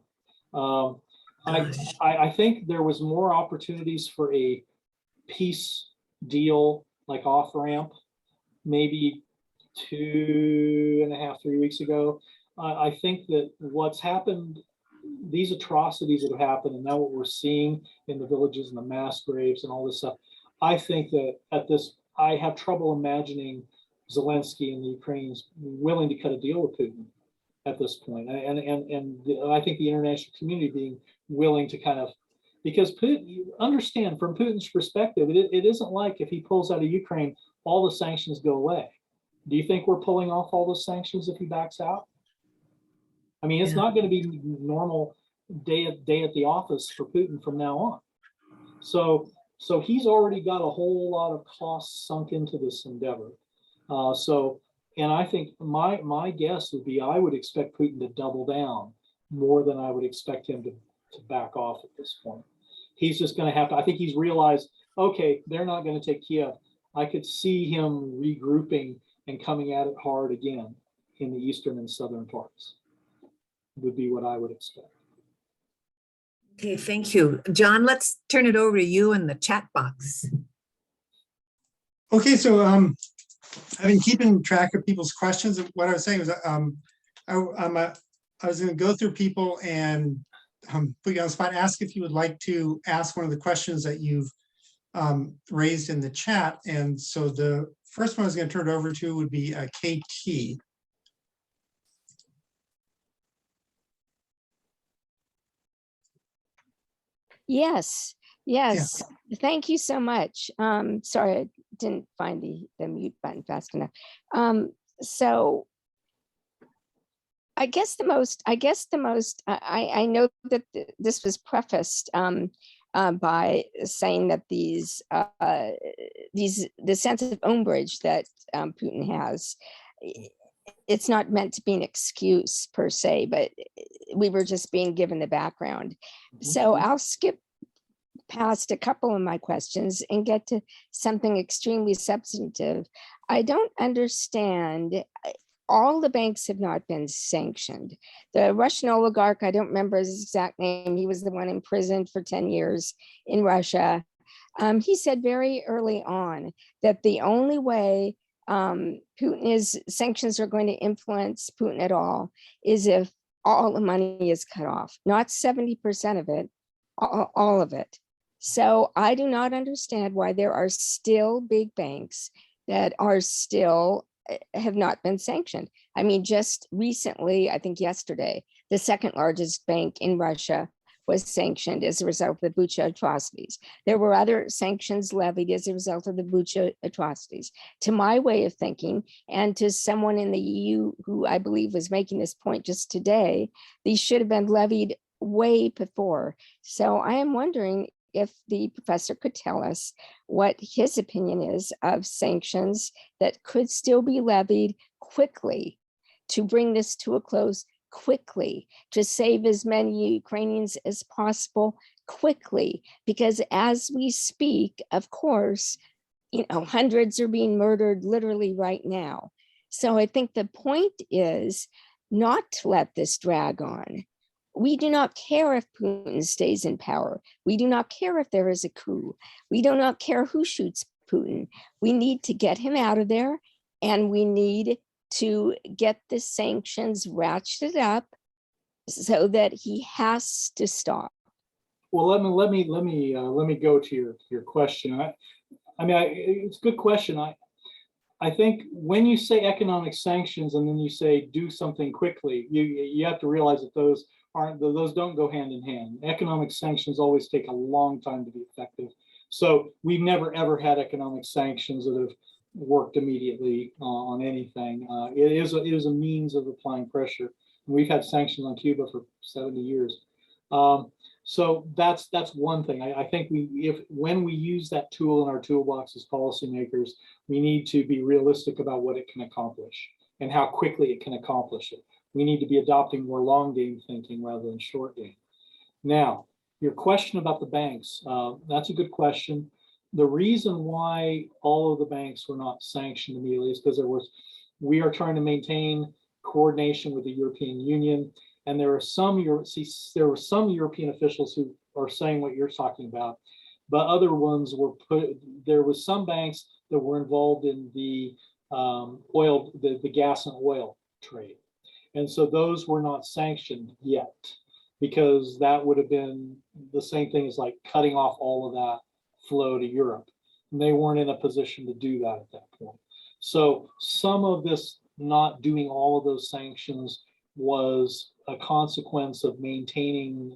Speaker 2: I think there was more opportunities for a peace deal, like off ramp, maybe 2.5, 3 weeks ago. I think that what's happened, these atrocities that have happened, and now what we're seeing in the villages and the mass graves and all this stuff, I think that I have trouble imagining Zelensky and the Ukrainians willing to cut a deal with Putin at this point. And I think the international community being willing to kind of, because Putin, you understand from Putin's perspective, it isn't like if he pulls out of Ukraine, all the sanctions go away. Do you think we're pulling off all those sanctions if he backs out? I mean, it's not going to be normal day at the office for Putin from now on. So he's already got a whole lot of costs sunk into this endeavor. And I think my guess would be, I would expect Putin to double down more than I would expect him to back off at this point. He's just going to have to, I think he's realized, okay, they're not going to take Kiev. I could see him regrouping and coming at it hard again in the eastern and southern parts, would be what I would expect.
Speaker 1: Okay, thank you. John, let's turn it over to you in the chat box.
Speaker 3: Okay, so I've been keeping track of people's questions. What I was saying was I was going to go through people and put you on the spot, ask if you would like to ask one of the questions that you've raised in the chat. And so the first one I was going to turn it over to would be KT.
Speaker 4: Yes. Thank you so much. Sorry, I didn't find the mute button fast enough. So I know that this was prefaced by saying that the sense of umbrage that Putin has, it's not meant to be an excuse per se, but we were just being given the background. So I'll skip past a couple of my questions and get to something extremely substantive. I don't understand. All the banks have not been sanctioned. The Russian oligarch, I don't remember his exact name. He was the one imprisoned for 10 years in Russia. He said very early on that the only way sanctions are going to influence Putin at all is if all the money is cut off, not 70% of it, all of it. So I do not understand why there are still big banks that are still have not been sanctioned. I mean, just recently, I think yesterday, the second largest bank in Russia was sanctioned as a result of the Bucha atrocities. There were other sanctions levied as a result of the Bucha atrocities. To my way of thinking, and to someone in the EU who I believe was making this point just today, these should have been levied way before. So I am wondering if the professor could tell us what his opinion is of sanctions that could still be levied quickly to bring this to a close quickly, to save as many Ukrainians as possible quickly, because as we speak, of course, hundreds are being murdered literally right now. So I think the point is not to let this drag on. We do not care if Putin stays in power. We do not care if there is a coup. We do not care who shoots Putin. We need to get him out of there, and we need to get the sanctions ratcheted up so that he has to stop.
Speaker 2: Well, let me go to your question. It's a good question. I think when you say economic sanctions and then you say do something quickly, you have to realize that those don't go hand in hand. Economic sanctions always take a long time to be effective. So we've never ever had economic sanctions that have worked immediately on anything. It is a means of applying pressure. We've had sanctions on Cuba for 70 years. So that's one thing. I think when we use that tool in our toolbox as policymakers, we need to be realistic about what it can accomplish and how quickly it can accomplish it. We need to be adopting more long game thinking rather than short game. Now, your question about the banks, that's a good question. The reason why all of the banks were not sanctioned immediately is because we are trying to maintain coordination with the European Union. And there were some European officials who are saying what you're talking about, but other ones there was some banks that were involved in the the gas and oil trade. And so those were not sanctioned yet, because that would have been the same thing as like cutting off all of that flow to Europe. And they weren't in a position to do that at that point. So some of this not doing all of those sanctions was a consequence of maintaining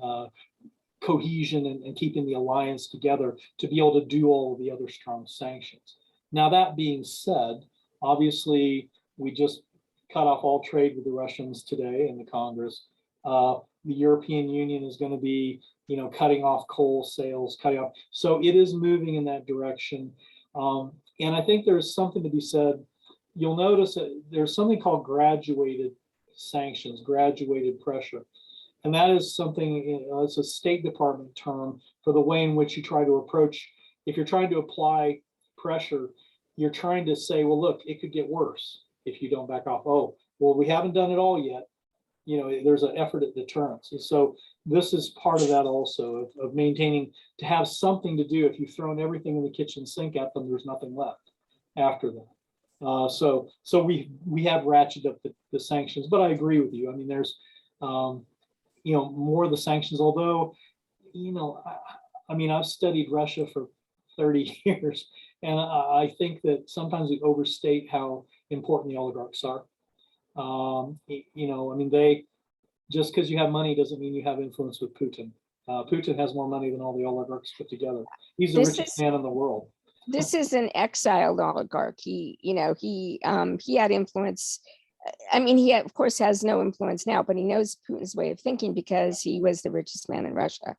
Speaker 2: cohesion and keeping the alliance together to be able to do all of the other strong sanctions. Now, that being said, obviously, we just cut off all trade with the Russians today in the Congress. The European Union is going to be, cutting off coal sales, cutting off. So it is moving in that direction. And I think there's something to be said. You'll notice that there's something called graduated sanctions, graduated pressure. And that is something, it's a State Department term for the way in which you try to approach. If you're trying to apply pressure, you're trying to say, well, look, it could get worse if you don't back off. Oh, well, we haven't done it all yet. There's an effort at deterrence. And so this is part of that also, of maintaining, to have something to do. If you've thrown everything in the kitchen sink at them, there's nothing left after that. So we have ratcheted up the sanctions, but I agree with you. I mean, there's, more of the sanctions, although, I've studied Russia for 30 years, and I think that sometimes we overstate how important the oligarchs are. They, just because you have money doesn't mean you have influence with Putin. Putin has more money than all the oligarchs put together. He's the richest man in the world.
Speaker 4: This is an exiled oligarch. He had influence. I mean, he of course has no influence now, but he knows Putin's way of thinking because he was the richest man in Russia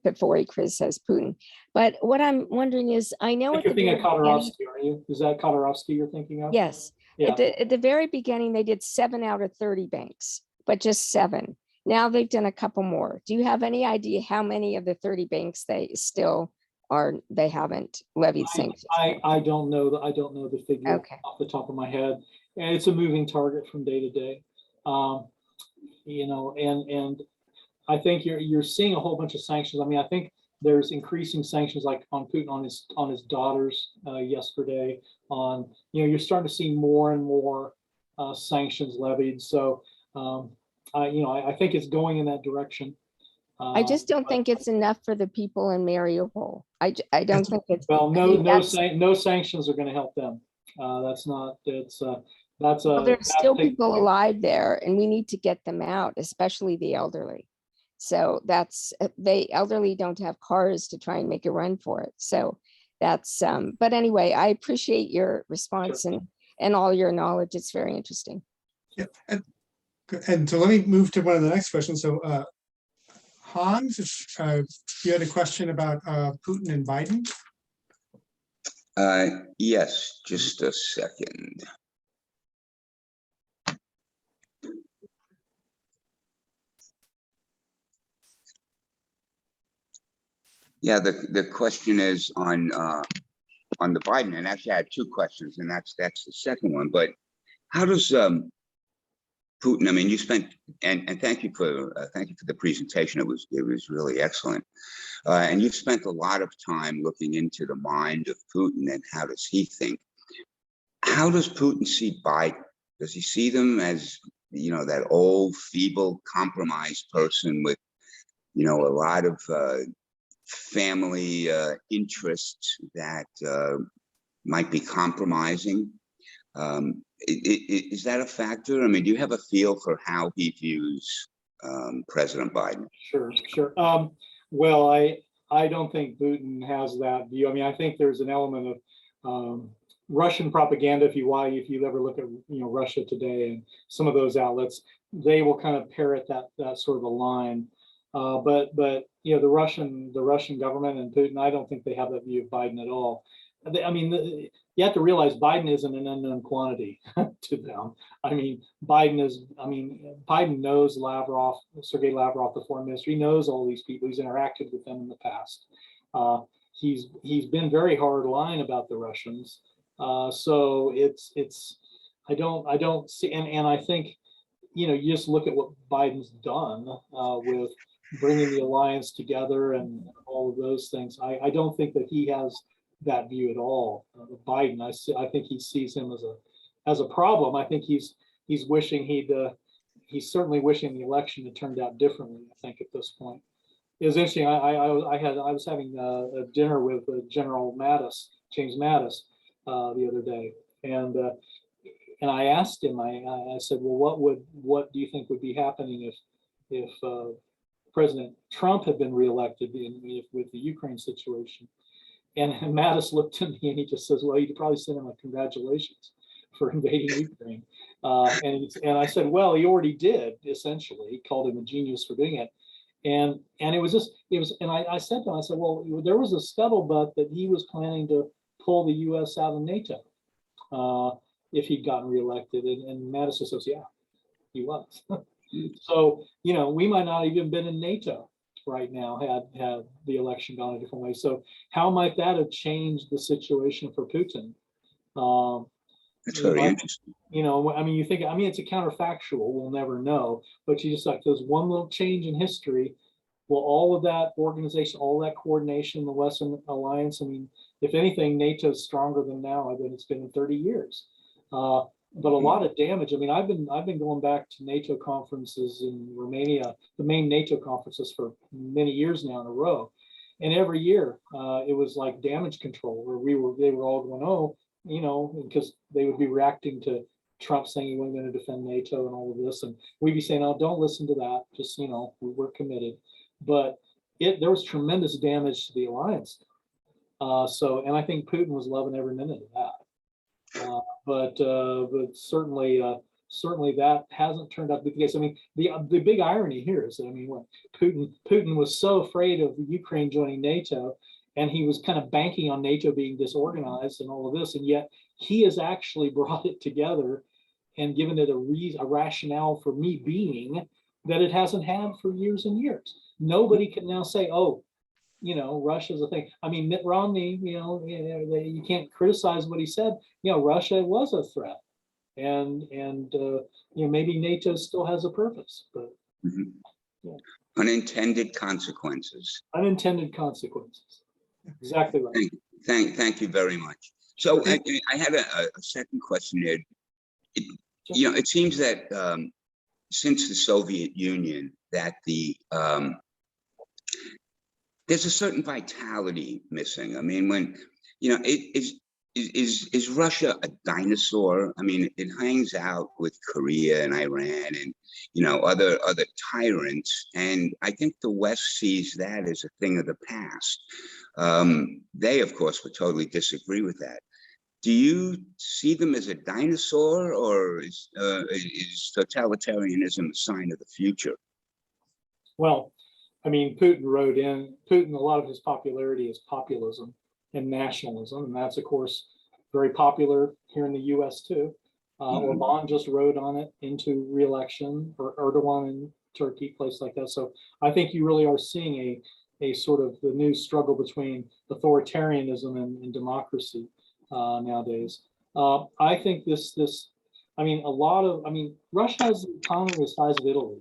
Speaker 4: before he criticized Putin. But what I'm wondering is, I know
Speaker 2: you're thinking of Khodorkovsky, are you? Is that Khodorkovsky you're thinking of?
Speaker 4: Yes. Yeah. At the very beginning, they did 7 out of 30 banks, but just 7. Now they've done a couple more. Do you have any idea how many of the 30 banks they haven't levied sanctions?
Speaker 2: I don't know the figure
Speaker 4: Okay.
Speaker 2: off the top of my head, and it's a moving target from day to day. And I think you're seeing a whole bunch of sanctions. I mean, I think there's increasing sanctions like on Putin on his daughters yesterday. You're starting to see more and more sanctions levied. So I think it's going in that direction.
Speaker 4: I just don't think it's enough for the people in Mariupol. I don't think it's.
Speaker 2: Well,
Speaker 4: I mean,
Speaker 2: no sanctions are going to help them. That's
Speaker 4: there's still people alive there, and we need to get them out, especially the elderly. So the elderly don't have cars to try and make a run for it. So that's, but anyway, I appreciate your response and all your knowledge. It's very interesting.
Speaker 3: Yeah, and so let me move to one of the next questions. So Hans, you had a question about Putin and Biden?
Speaker 5: Yes, just a second. Yeah, the question is on the Biden, and actually I had two questions, and that's the second one. But how does Putin? I mean, you spent and thank you for the presentation. It was really excellent, and you've spent a lot of time looking into the mind of Putin and how does he think. How does Putin see Biden? Does he see them as that old, feeble, compromised person with a lot of family interests that might be compromising? Is that a factor? I mean, do you have a feel for how he views President Biden?
Speaker 2: Sure. Well, I don't think Putin has that view. I mean, I think there's an element of Russian propaganda. If you ever look at Russia Today and some of those outlets, they will kind of parrot that sort of a line. But the Russian government and Putin, I don't think they have that view of Biden at all. You have to realize Biden isn't an unknown quantity to them. Biden knows Sergei Lavrov, the foreign minister. He knows all these people. He's interacted with them in the past. He's been very hard line about the Russians. So I don't see, and I think you just look at what Biden's done with bringing the alliance together and all of those things. I don't think that he has that view at all. Biden, I think he sees him as a problem. I think he's wishing he's certainly wishing the election had turned out differently. I think at this point, it was interesting. I was having a dinner with General James Mattis, the other day, and I asked him. I said, well, what do you think would be happening if President Trump had been reelected with the Ukraine situation? And Mattis looked at me and he just says, well, you'd probably send him a congratulations for invading Ukraine. And I said, well, he already did, essentially. He called him a genius for doing it. And I said to him, I said, well, there was a scuttlebutt that he was planning to pull the US out of NATO if he'd gotten reelected. And Mattis says, yeah, he was. So, we might not even been in NATO right now had the election gone a different way. So how might that have changed the situation for Putin?
Speaker 5: That's very interesting.
Speaker 2: You think, it's a counterfactual, we'll never know, but you just like there's one little change in history. Well, all of that organization, all that coordination, the Western alliance, if anything, NATO is stronger than it's been in 30 years. But a lot of damage. I've been going back to NATO conferences in Romania, the main NATO conferences for many years now in a row, and every year it was like damage control, where they were all going, because they would be reacting to Trump saying he wasn't going to defend NATO and all of this, and we'd be saying, oh, don't listen to that, just we're committed. But there was tremendous damage to the alliance. And I think Putin was loving every minute of that. But certainly that hasn't turned out to be the case. The big irony here is that when Putin was so afraid of Ukraine joining NATO, and he was kind of banking on NATO being disorganized and all of this, and yet he has actually brought it together and given it a rationale for me being that it hasn't had for years and years. Nobody can now say, oh, Russia's a thing. I mean, Mitt Romney, you can't criticize what he said. Russia was a threat, and maybe NATO still has a purpose, but
Speaker 5: Mhm.
Speaker 2: yeah.
Speaker 5: Unintended consequences.
Speaker 2: Unintended consequences. Exactly right.
Speaker 5: Thank you very much. So I had a second question there. It seems that since the Soviet Union, that there's a certain vitality missing. I mean, when is Russia a dinosaur? I mean, it hangs out with Korea and Iran and other tyrants, and I think the West sees that as a thing of the past. They, of course, would totally disagree with that. Do you see them as a dinosaur, or is totalitarianism a sign of the future?
Speaker 2: Well, I mean, Putin, a lot of his popularity is populism and nationalism, and that's, of course, very popular here in the US too. Orban just rode on it into re-election, or Erdogan in Turkey, place like that. So I think you really are seeing a sort of the new struggle between authoritarianism and democracy nowadays. I think Russia has the economy the size of Italy.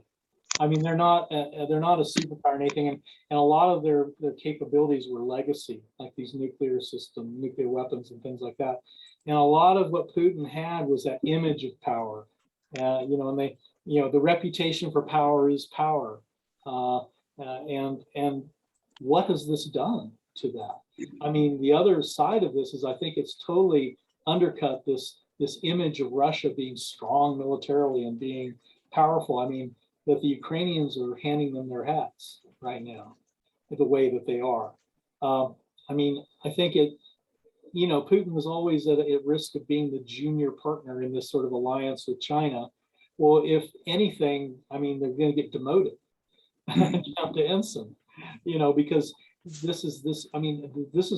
Speaker 2: I mean, they're not a superpower or anything, and a lot of their capabilities were legacy, like these nuclear weapons and things like that. And a lot of what Putin had was that image of power, and the reputation for power is power, and what has this done to that? I mean, the other side of this is I think it's totally undercut this image of Russia being strong militarily and being powerful. I mean, that the Ukrainians are handing them their hats right now, the way that they are. I mean, I think Putin was always at risk of being the junior partner in this sort of alliance with China. Well, if anything, I mean, they're going to get demoted down to ensign, because this has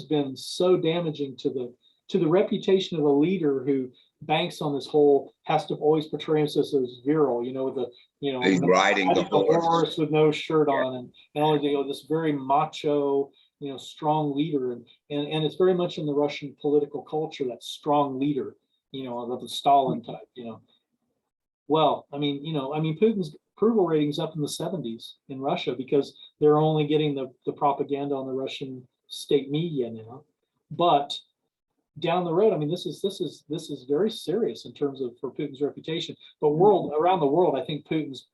Speaker 2: been so damaging to the reputation of a leader who banks on this whole, has to always portray himself as virile,
Speaker 5: He's riding the horse
Speaker 2: with no shirt on, and all this very macho, strong leader, and it's very much in the Russian political culture, that strong leader, of the Stalin type, Well, Putin's approval ratings up in the 70s in Russia because they're only getting the propaganda on the Russian state media now, but down the road, I mean, this is very serious in terms of for Putin's reputation. But around the world, I think Putin's,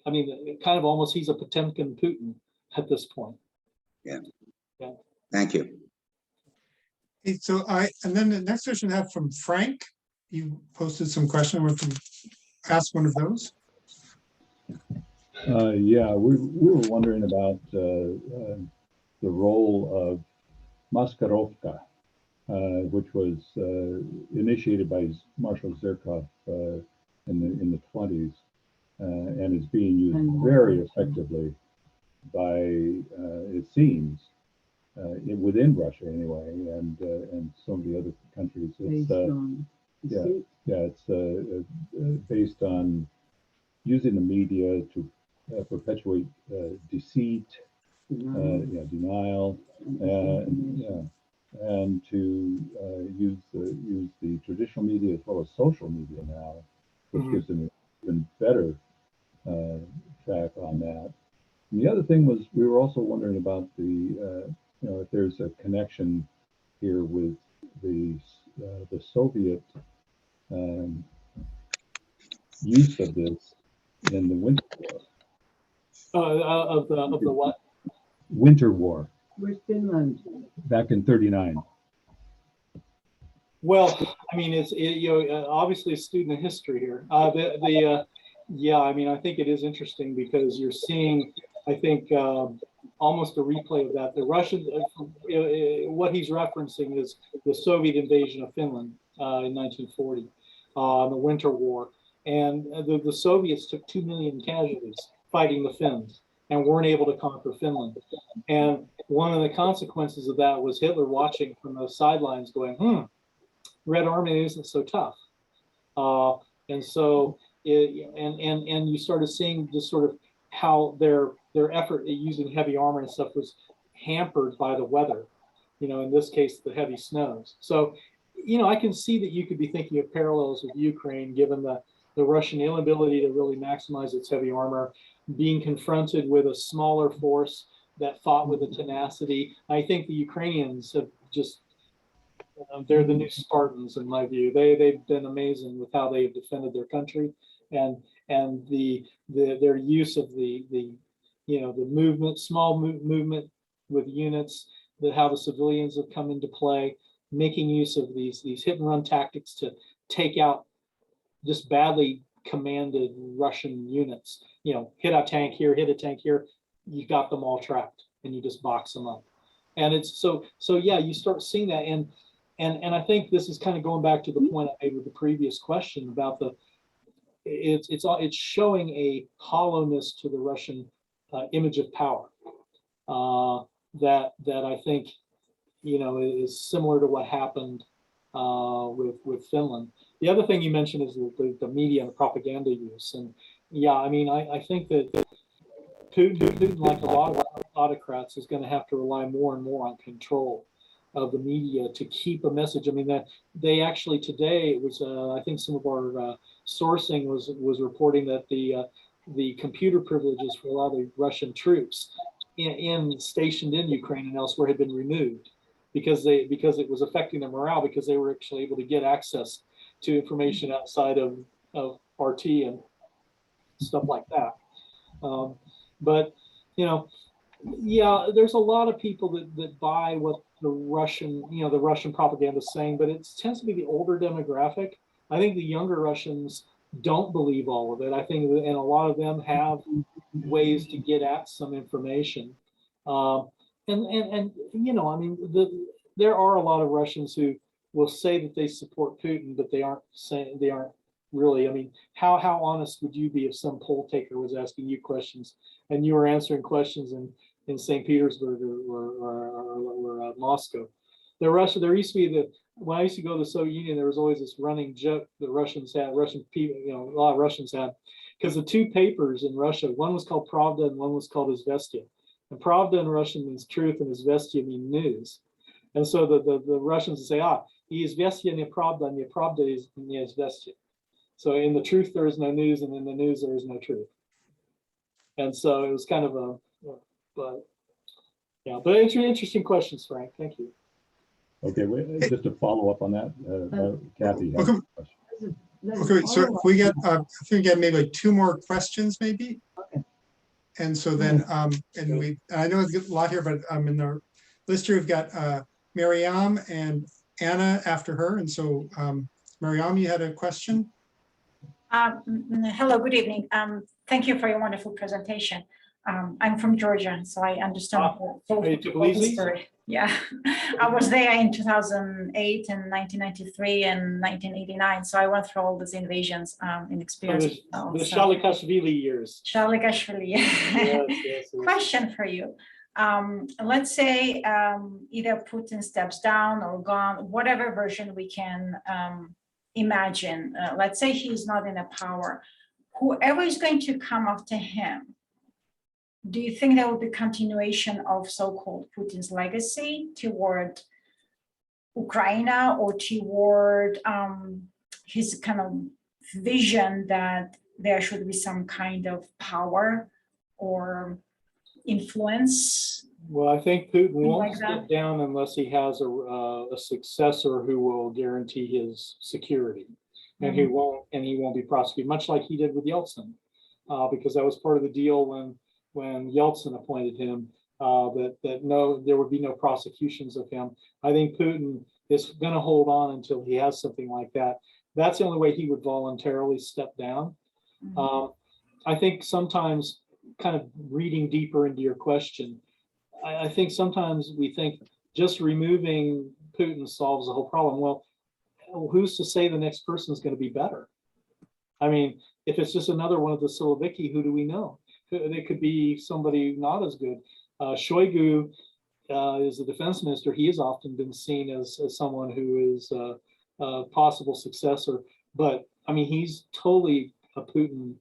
Speaker 2: kind of almost he's a Potemkin Putin at this point.
Speaker 5: Yeah. Thank you.
Speaker 3: So and then the next question I have from Frank. You posted some question. We can ask one of those.
Speaker 6: Yeah, we were wondering about the role of Maskarovka, which was initiated by Marshal Zhirkov in the 20s, and is being used very effectively by, it seems, within Russia anyway, and some of the other countries. It's based on using the media to perpetuate deceit, denial, and to use the traditional media as well as social media now, which gives them an even better track on that. And the other thing was, we were also wondering about if there's a connection here with the Soviet use of this in the Winter War.
Speaker 2: Of the what?
Speaker 6: Winter War.
Speaker 7: With Finland.
Speaker 6: Back in '39.
Speaker 2: Well, it's obviously a student of history here. I think it is interesting because you're seeing, I think, almost a replay of that. The Russians, what he's referencing is the Soviet invasion of Finland in 1940, the Winter War, and the Soviets took 2 million casualties fighting the Finns and weren't able to conquer Finland. And one of the consequences of that was Hitler watching from the sidelines going, Red Army isn't so tough. And so, and you started seeing this sort of how their effort at using heavy armor and stuff was hampered by the weather, in this case, the heavy snows. So, I can see that you could be thinking of parallels with Ukraine, given the Russian inability to really maximize its heavy armor, being confronted with a smaller force that fought with a tenacity. I think the Ukrainians have just, they're the new Spartans in my view. They've been amazing with how they've defended their country, and their use of the movement, small movement with units, how the civilians have come into play, making use of these hit and run tactics to take out just badly commanded Russian units. Hit a tank here, hit a tank here, you got them all trapped, and you just box them up. And it's so yeah, you start seeing that, and I think this is kind of going back to the point I made with the previous question about it's showing a hollowness to the Russian image of power that I think is similar to what happened with Finland. The other thing you mentioned is the media and the propaganda use, and yeah, I mean, I think that Putin, like a lot of autocrats, is going to have to rely more and more on control of the media to keep a message. I mean, that they actually today, it was I think some of our sourcing was reporting that the computer privileges for a lot of the Russian troops stationed in Ukraine and elsewhere had been removed because it was affecting their morale, because they were actually able to get access to information outside of RT and stuff like that. But yeah, there's a lot of people that buy what the Russian propaganda is saying, but it tends to be the older demographic. I think the younger Russians don't believe all of it. I think, and a lot of them have ways to get at some information. And I mean, there are a lot of Russians who will say that they support Putin, but they aren't really. I mean, how honest would you be if some poll taker was asking you questions and you were answering questions in St. Petersburg or Moscow? There used to be when I used to go to the Soviet Union, there was always this running joke that Russians had, Russian people, a lot of Russians had, because the two papers in Russia, one was called Pravda and one was called Izvestia. And Pravda in Russian means truth and Izvestia means news. And so the Russians would say, Izvestia не правда, не правда is не Izvestia. So in the truth, there is no news, and in the news, there is no truth. And so it was kind of but interesting questions, Frank. Thank you.
Speaker 6: Okay, just to follow up on that, Kathy. Has a question.
Speaker 3: Okay, so if we get, I think we get maybe like 2 more questions, maybe.
Speaker 7: Okay.
Speaker 3: And so then, and I know it's a lot here, but in the list here, we've got Mariam and Anna after her. And so, Mariam, you had a question?
Speaker 7: Hello, good evening. Thank you for your wonderful presentation. I'm from Georgia, so I understand the whole history. Yeah, I was there in 2008 and 1993 and 1989, so I went through all these invasions in experience.
Speaker 2: The Shalikashvili years.
Speaker 7: Shalikashvili.
Speaker 2: Yes.
Speaker 7: Question for you. Let's say either Putin steps down or gone, whatever version we can imagine. Let's say he's not in a power. Whoever is going to come after him, do you think there will be continuation of so-called Putin's legacy toward Ukraine or toward his kind of vision that there should be some kind of power or influence?
Speaker 2: Well, I think Putin won't
Speaker 7: like
Speaker 2: step down unless he has a successor who will guarantee his security, and he won't be prosecuted, much like he did with Yeltsin, because that was part of the deal when Yeltsin appointed him, that there would be no prosecutions of him. I think Putin is going to hold on until he has something like that. That's the only way he would voluntarily step down. I think sometimes, kind of reading deeper into your question, I think sometimes we think just removing Putin solves the whole problem. Well, who's to say the next person is going to be better? I mean, if it's just another one of the Siloviki, who do we know? It could be somebody not as good. Shoigu is the defense minister. He has often been seen as someone who is a possible successor. But I mean, he's totally a Putin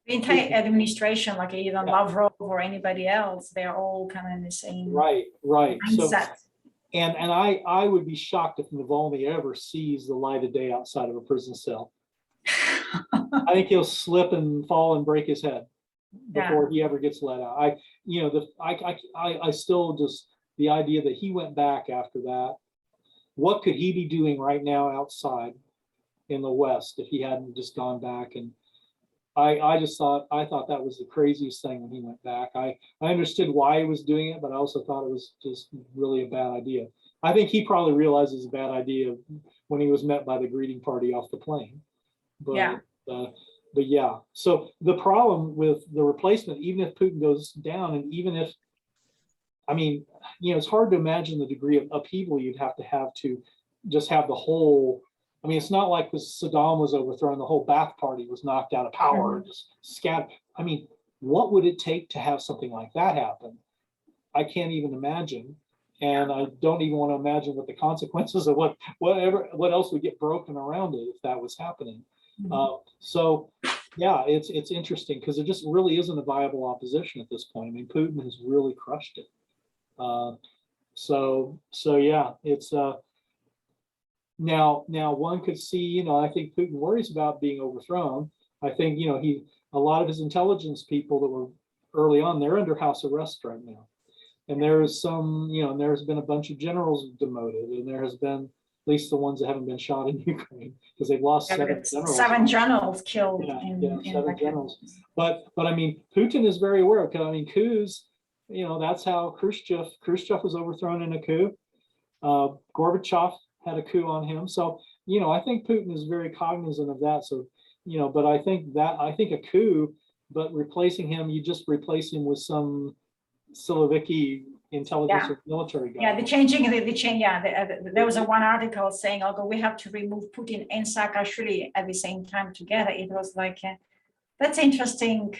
Speaker 7: The entire administration, like even
Speaker 2: Yeah.
Speaker 7: Lavrov or anybody else, they're all kind of in the same
Speaker 2: Right. So,
Speaker 7: mindset.
Speaker 2: and I would be shocked if Navalny ever sees the light of day outside of a prison cell. I think he'll slip and fall and break his head before he ever gets let out. I still just, the idea that he went back after that, what could he be doing right now outside in the West if he hadn't just gone back? And I thought that was the craziest thing when he went back. I understood why he was doing it, but I also thought it was just really a bad idea. I think he probably realizes a bad idea when he was met by the greeting party off the plane. But yeah, so the problem with the replacement, even if Putin goes down, and even if, I mean, it's hard to imagine the degree of upheaval you'd have to just have the whole, I mean, it's not like when Saddam was overthrown, the whole Ba'ath Party was knocked out of power and just scattered. I mean, what would it take to have something like that happen? I can't even imagine. And I don't even want to imagine what the consequences of what else would get broken around it if that was happening. So yeah, it's interesting because there just really isn't a viable opposition at this point. I mean, Putin has really crushed it. So yeah, it's now one could see, I think Putin worries about being overthrown. I think, a lot of his intelligence people that were early on, they're under house arrest right now. And there is some, there's been a bunch of generals demoted, and there has been at least the ones that haven't been shot in Ukraine, because they've lost 7 generals.
Speaker 7: 7 generals killed
Speaker 2: in 7 generals. But I mean, Putin is very aware of, I mean, coups, that's how Khrushchev was overthrown in a coup. Gorbachev had a coup on him. So, I think Putin is very cognizant of that. So, but I think a coup, but replacing him, you just replace him with some Siloviki intelligence or military guy.
Speaker 7: Yeah, there was one article saying, although we have to remove Putin and Saakashvili at the same time together, it was like, that's interesting.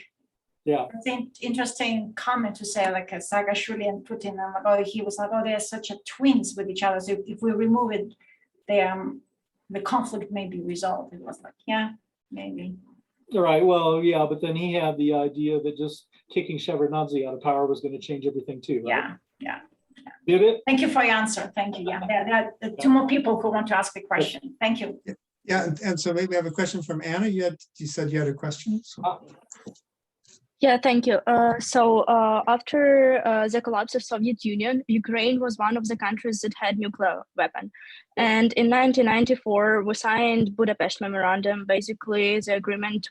Speaker 2: Yeah,
Speaker 7: it's an interesting comment to say, like Saakashvili and Putin. He was like, they're such a twins with each other. So if we remove it, the conflict may be resolved. It was like, yeah, maybe.
Speaker 2: Right. Well, yeah, but then he had the idea that just kicking Shevardnadze out of power was going to change everything too. Right?
Speaker 7: Yeah.
Speaker 2: Did it?
Speaker 7: Thank you for your answer. Thank you. Yeah, there are 2 more people who want to ask a question. Thank you.
Speaker 3: Yeah, and so maybe we have a question from Anna. You said you had a question. So.
Speaker 8: Yeah, thank you. After the collapse of Soviet Union, Ukraine was one of the countries that had nuclear weapon. And in 1994, we signed Budapest Memorandum, basically the agreement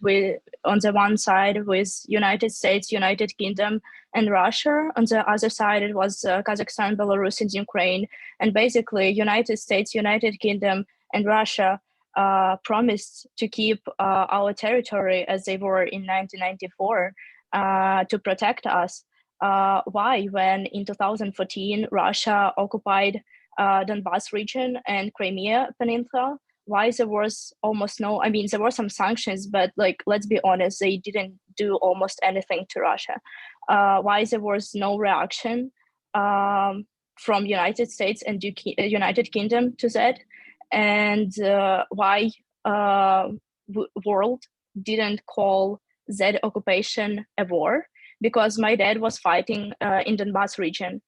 Speaker 8: on the one side with United States, United Kingdom, and Russia. On the other side, it was Kazakhstan, Belarus, and Ukraine. And basically, United States, United Kingdom, and Russia promised to keep our territory as they were in 1994. To protect us. Why, when in 2014 Russia occupied Donbas region and Crimea Peninsula, why there was almost no, I mean, there were some sanctions, but like, let's be honest, they didn't do almost anything to Russia. Why there was no reaction from United States and United Kingdom to that, and why world didn't call that occupation a war, because my dad was fighting in Donbas region,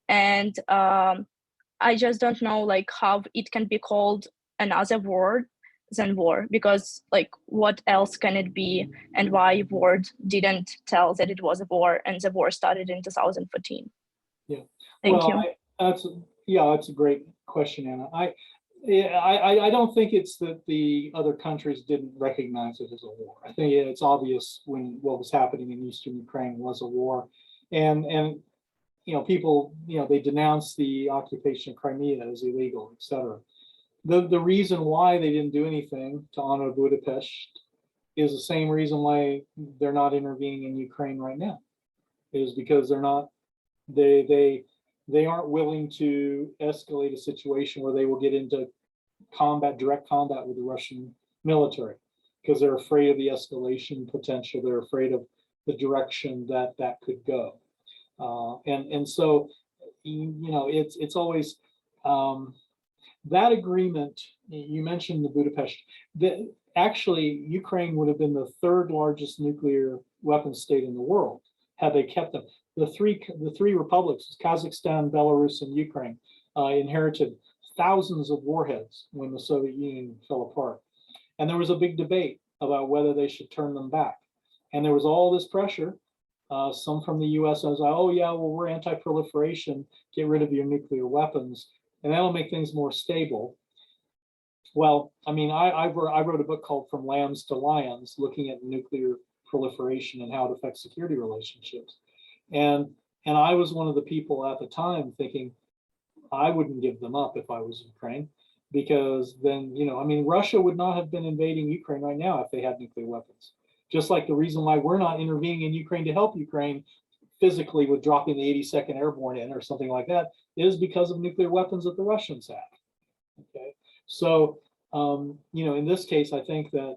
Speaker 8: and I just don't know like how it can be called another war than war, because like what else can it be, and why world didn't tell that it was a war and the war started in 2014.
Speaker 2: Yeah,
Speaker 8: thank you.
Speaker 2: That's a great question, Anna. I don't think it's that the other countries didn't recognize it as a war. I think it's obvious when what was happening in Eastern Ukraine was a war, and people they denounced the occupation of Crimea as illegal, etc. The reason why they didn't do anything to honor Budapest is the same reason why they're not intervening in Ukraine right now, is because they aren't willing to escalate a situation where they will get into direct combat with the Russian military, because they're afraid of the escalation potential. They're afraid of the direction that could go. And so, it's always that agreement. You mentioned the Budapest. Actually, Ukraine would have been the 3rd largest nuclear weapons state in the world had they kept them. The three republics, Kazakhstan, Belarus, and Ukraine, inherited thousands of warheads when the Soviet Union fell apart. And there was a big debate about whether they should turn them back. And there was all this pressure, some from the US, was like, oh yeah, well, we're anti-proliferation, get rid of your nuclear weapons, and that'll make things more stable. Well, I mean, I wrote a book called From Lambs to Lions, looking at nuclear proliferation and how it affects security relationships. And I was one of the people at the time thinking, I wouldn't give them up if I was Ukraine, because then, you know, I mean, Russia would not have been invading Ukraine right now if they had nuclear weapons. Just like the reason why we're not intervening in Ukraine to help Ukraine physically with dropping the 82nd Airborne in or something like that is because of nuclear weapons that the Russians have. Okay, so you know, in this case, I think that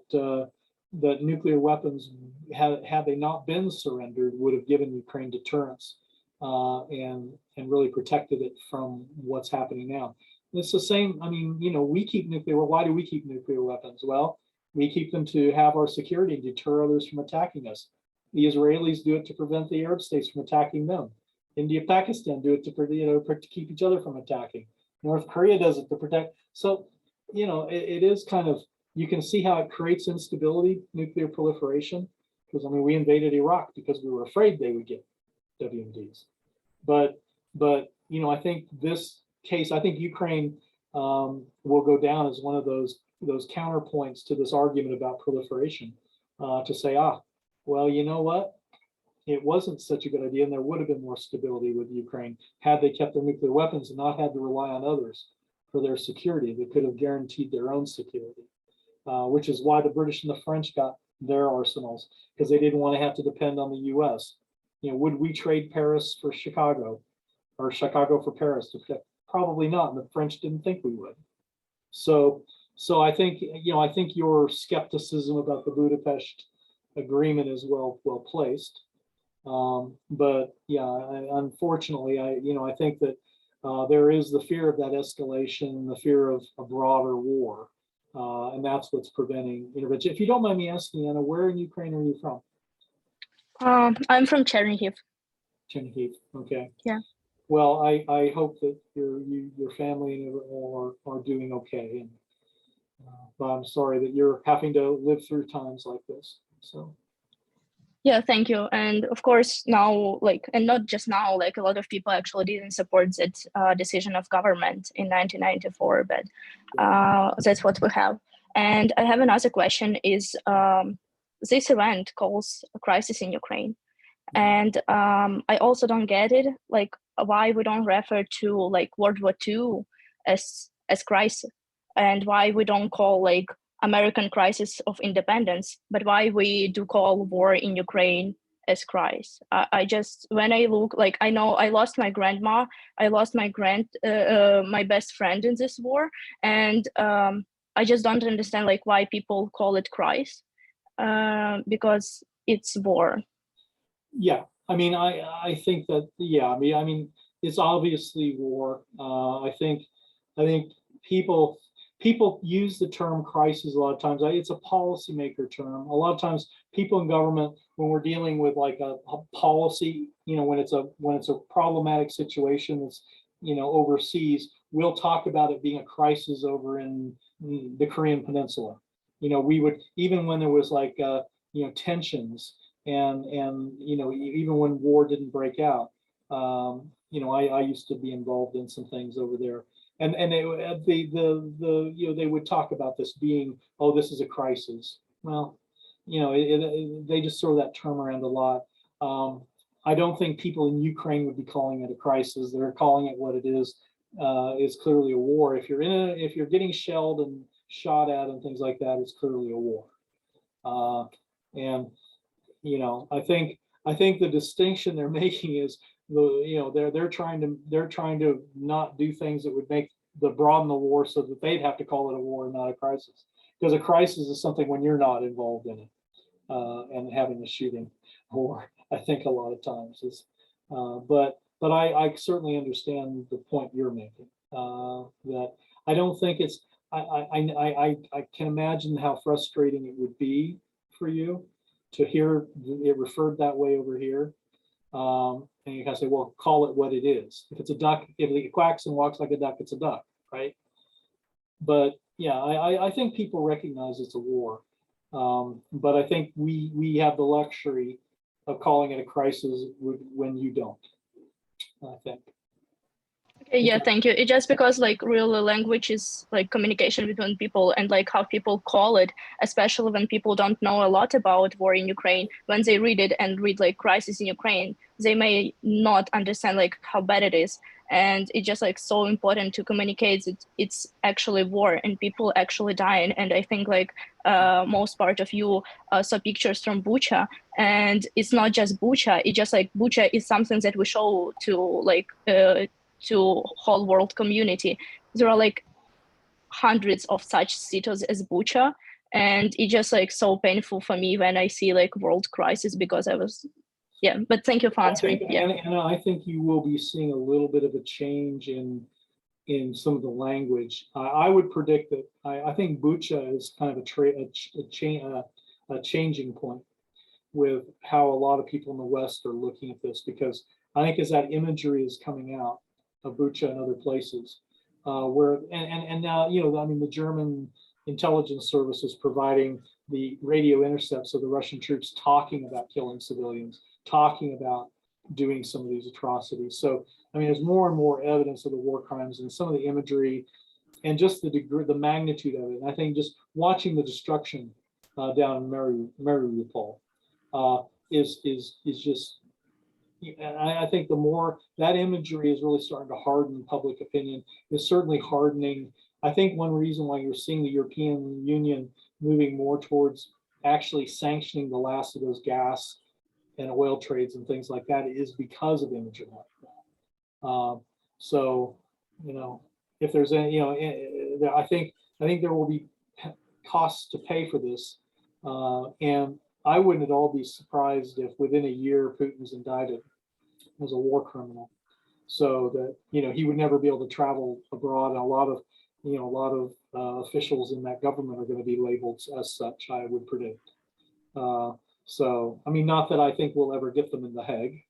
Speaker 2: that nuclear weapons, had they not been surrendered, would have given Ukraine deterrence and really protected it from what's happening now. It's the same. I mean, you know, we keep nuclear. Why do we keep nuclear weapons? Well, we keep them to have our security and deter others from attacking us. The Israelis do it to prevent the Arab states from attacking them. India, Pakistan do it to, you know, to keep each other from attacking. North Korea does it to protect. So, you know, it is kind of, you can see how it creates instability, nuclear proliferation. Because I mean, we invaded Iraq because we were afraid they would get WMDs. But you know, I think this case, I think Ukraine will go down as one of those counterpoints to this argument about proliferation, to say, well, you know what? It wasn't such a good idea, and there would have been more stability with Ukraine had they kept their nuclear weapons and not had to rely on others for their security. They could have guaranteed their own security, which is why the British and the French got their arsenals, because they didn't want to have to depend on the US. You know, would we trade Paris for Chicago or Chicago for Paris to protect? Probably not, and the French didn't think we would. So I think, you know, I think your skepticism about the Budapest agreement is well placed. But yeah, unfortunately, I think that there is the fear of that escalation, the fear of a broader war, and that's what's preventing intervention. If you don't mind me asking, Anna, where in Ukraine are you from?
Speaker 8: I'm from Chernihiv.
Speaker 2: Chernihiv. Okay.
Speaker 8: Yeah.
Speaker 2: Well, I hope that your family are doing okay, and but I'm sorry that you're having to live through times like this. So.
Speaker 8: Yeah, thank you. And of course, now, like, and not just now, like a lot of people actually didn't support that decision of government in 1994, but that's what we have. And I have another question is, this event calls a crisis in Ukraine. And I also don't get it, like why we don't refer to like World War II as crisis, and why we don't call like American crisis of independence, but why we do call war in Ukraine as crisis. I just, when I look, like, I know I lost my grandma, I lost my my best friend in this war, and I just don't understand like why people call it crisis, because it's war.
Speaker 2: Yeah, I mean, I think that, yeah, I mean, it's obviously war. I think people use the term crisis a lot of times. It's a policymaker term. A lot of times people in government, when we're dealing with like a policy, you know, when it's a problematic situation that's, you know, overseas, we'll talk about it being a crisis over in the Korean Peninsula. You know, we would, even when there was like, you know, tensions and, you know, even when war didn't break out, you know, I used to be involved in some things over there. And you know, they would talk about this being, oh, this is a crisis. Well, you know, they just throw that term around a lot. I don't think people in Ukraine would be calling it a crisis. They're calling it what it is clearly a war. If you're getting shelled and shot at and things like that, it's clearly a war. And you know, I think the distinction they're making is, you know, they're trying to not do things that would make broaden the war so that they'd have to call it a war and not a crisis, because a crisis is something when you're not involved in it and having a shooting war. I think a lot of times is, but I certainly understand the point you're making. That I don't think it's. I can imagine how frustrating it would be for you. to hear it referred that way over here. And you kind of say, well, call it what it is. If it's a duck, if it quacks and walks like a duck, it's a duck, right? But yeah, I think people recognize it's a war. But I think we have the luxury of calling it a crisis when you don't, I think.
Speaker 8: Okay, yeah, thank you. It's just because like real language is like communication between people, and like how people call it, especially when people don't know a lot about war in Ukraine. When they read it and read like crisis in Ukraine, they may not understand like how bad it is. And it's just like so important to communicate that it's actually war and people actually dying. And I think like most part of you saw pictures from Bucha, and it's not just Bucha. It's just like Bucha is something that we show to like to whole world community. There are like hundreds of such cities as Bucha, and it's just like so painful for me when I see like world crisis, because I was, yeah, but thank you for answering. Yeah.
Speaker 2: And I think you will be seeing a little bit of a change in some of the language. I would predict that I think Bucha is kind of a changing point with how a lot of people in the West are looking at this, because I think as that imagery is coming out of Bucha and other places, where and now, you know, I mean, the German intelligence service is providing the radio intercepts of the Russian troops talking about killing civilians, talking about doing some of these atrocities. So I mean, there's more and more evidence of the war crimes, and some of the imagery and just the degree, the magnitude of it. And I think just watching the destruction down in Mariupol is just, I think the more that imagery is really starting to harden public opinion, is certainly hardening. I think one reason why you're seeing the European Union moving more towards actually sanctioning the last of those gas and oil trades and things like that is because of imagery like that. So, you know, if there's any, you know, I think there will be costs to pay for this, and I wouldn't at all be surprised if within a year Putin's indicted as a war criminal, so that, you know, he would never be able to travel abroad, and a lot of officials in that government are going to be labeled as such, I would predict. So I mean, not that I think we'll ever get them in The Hague,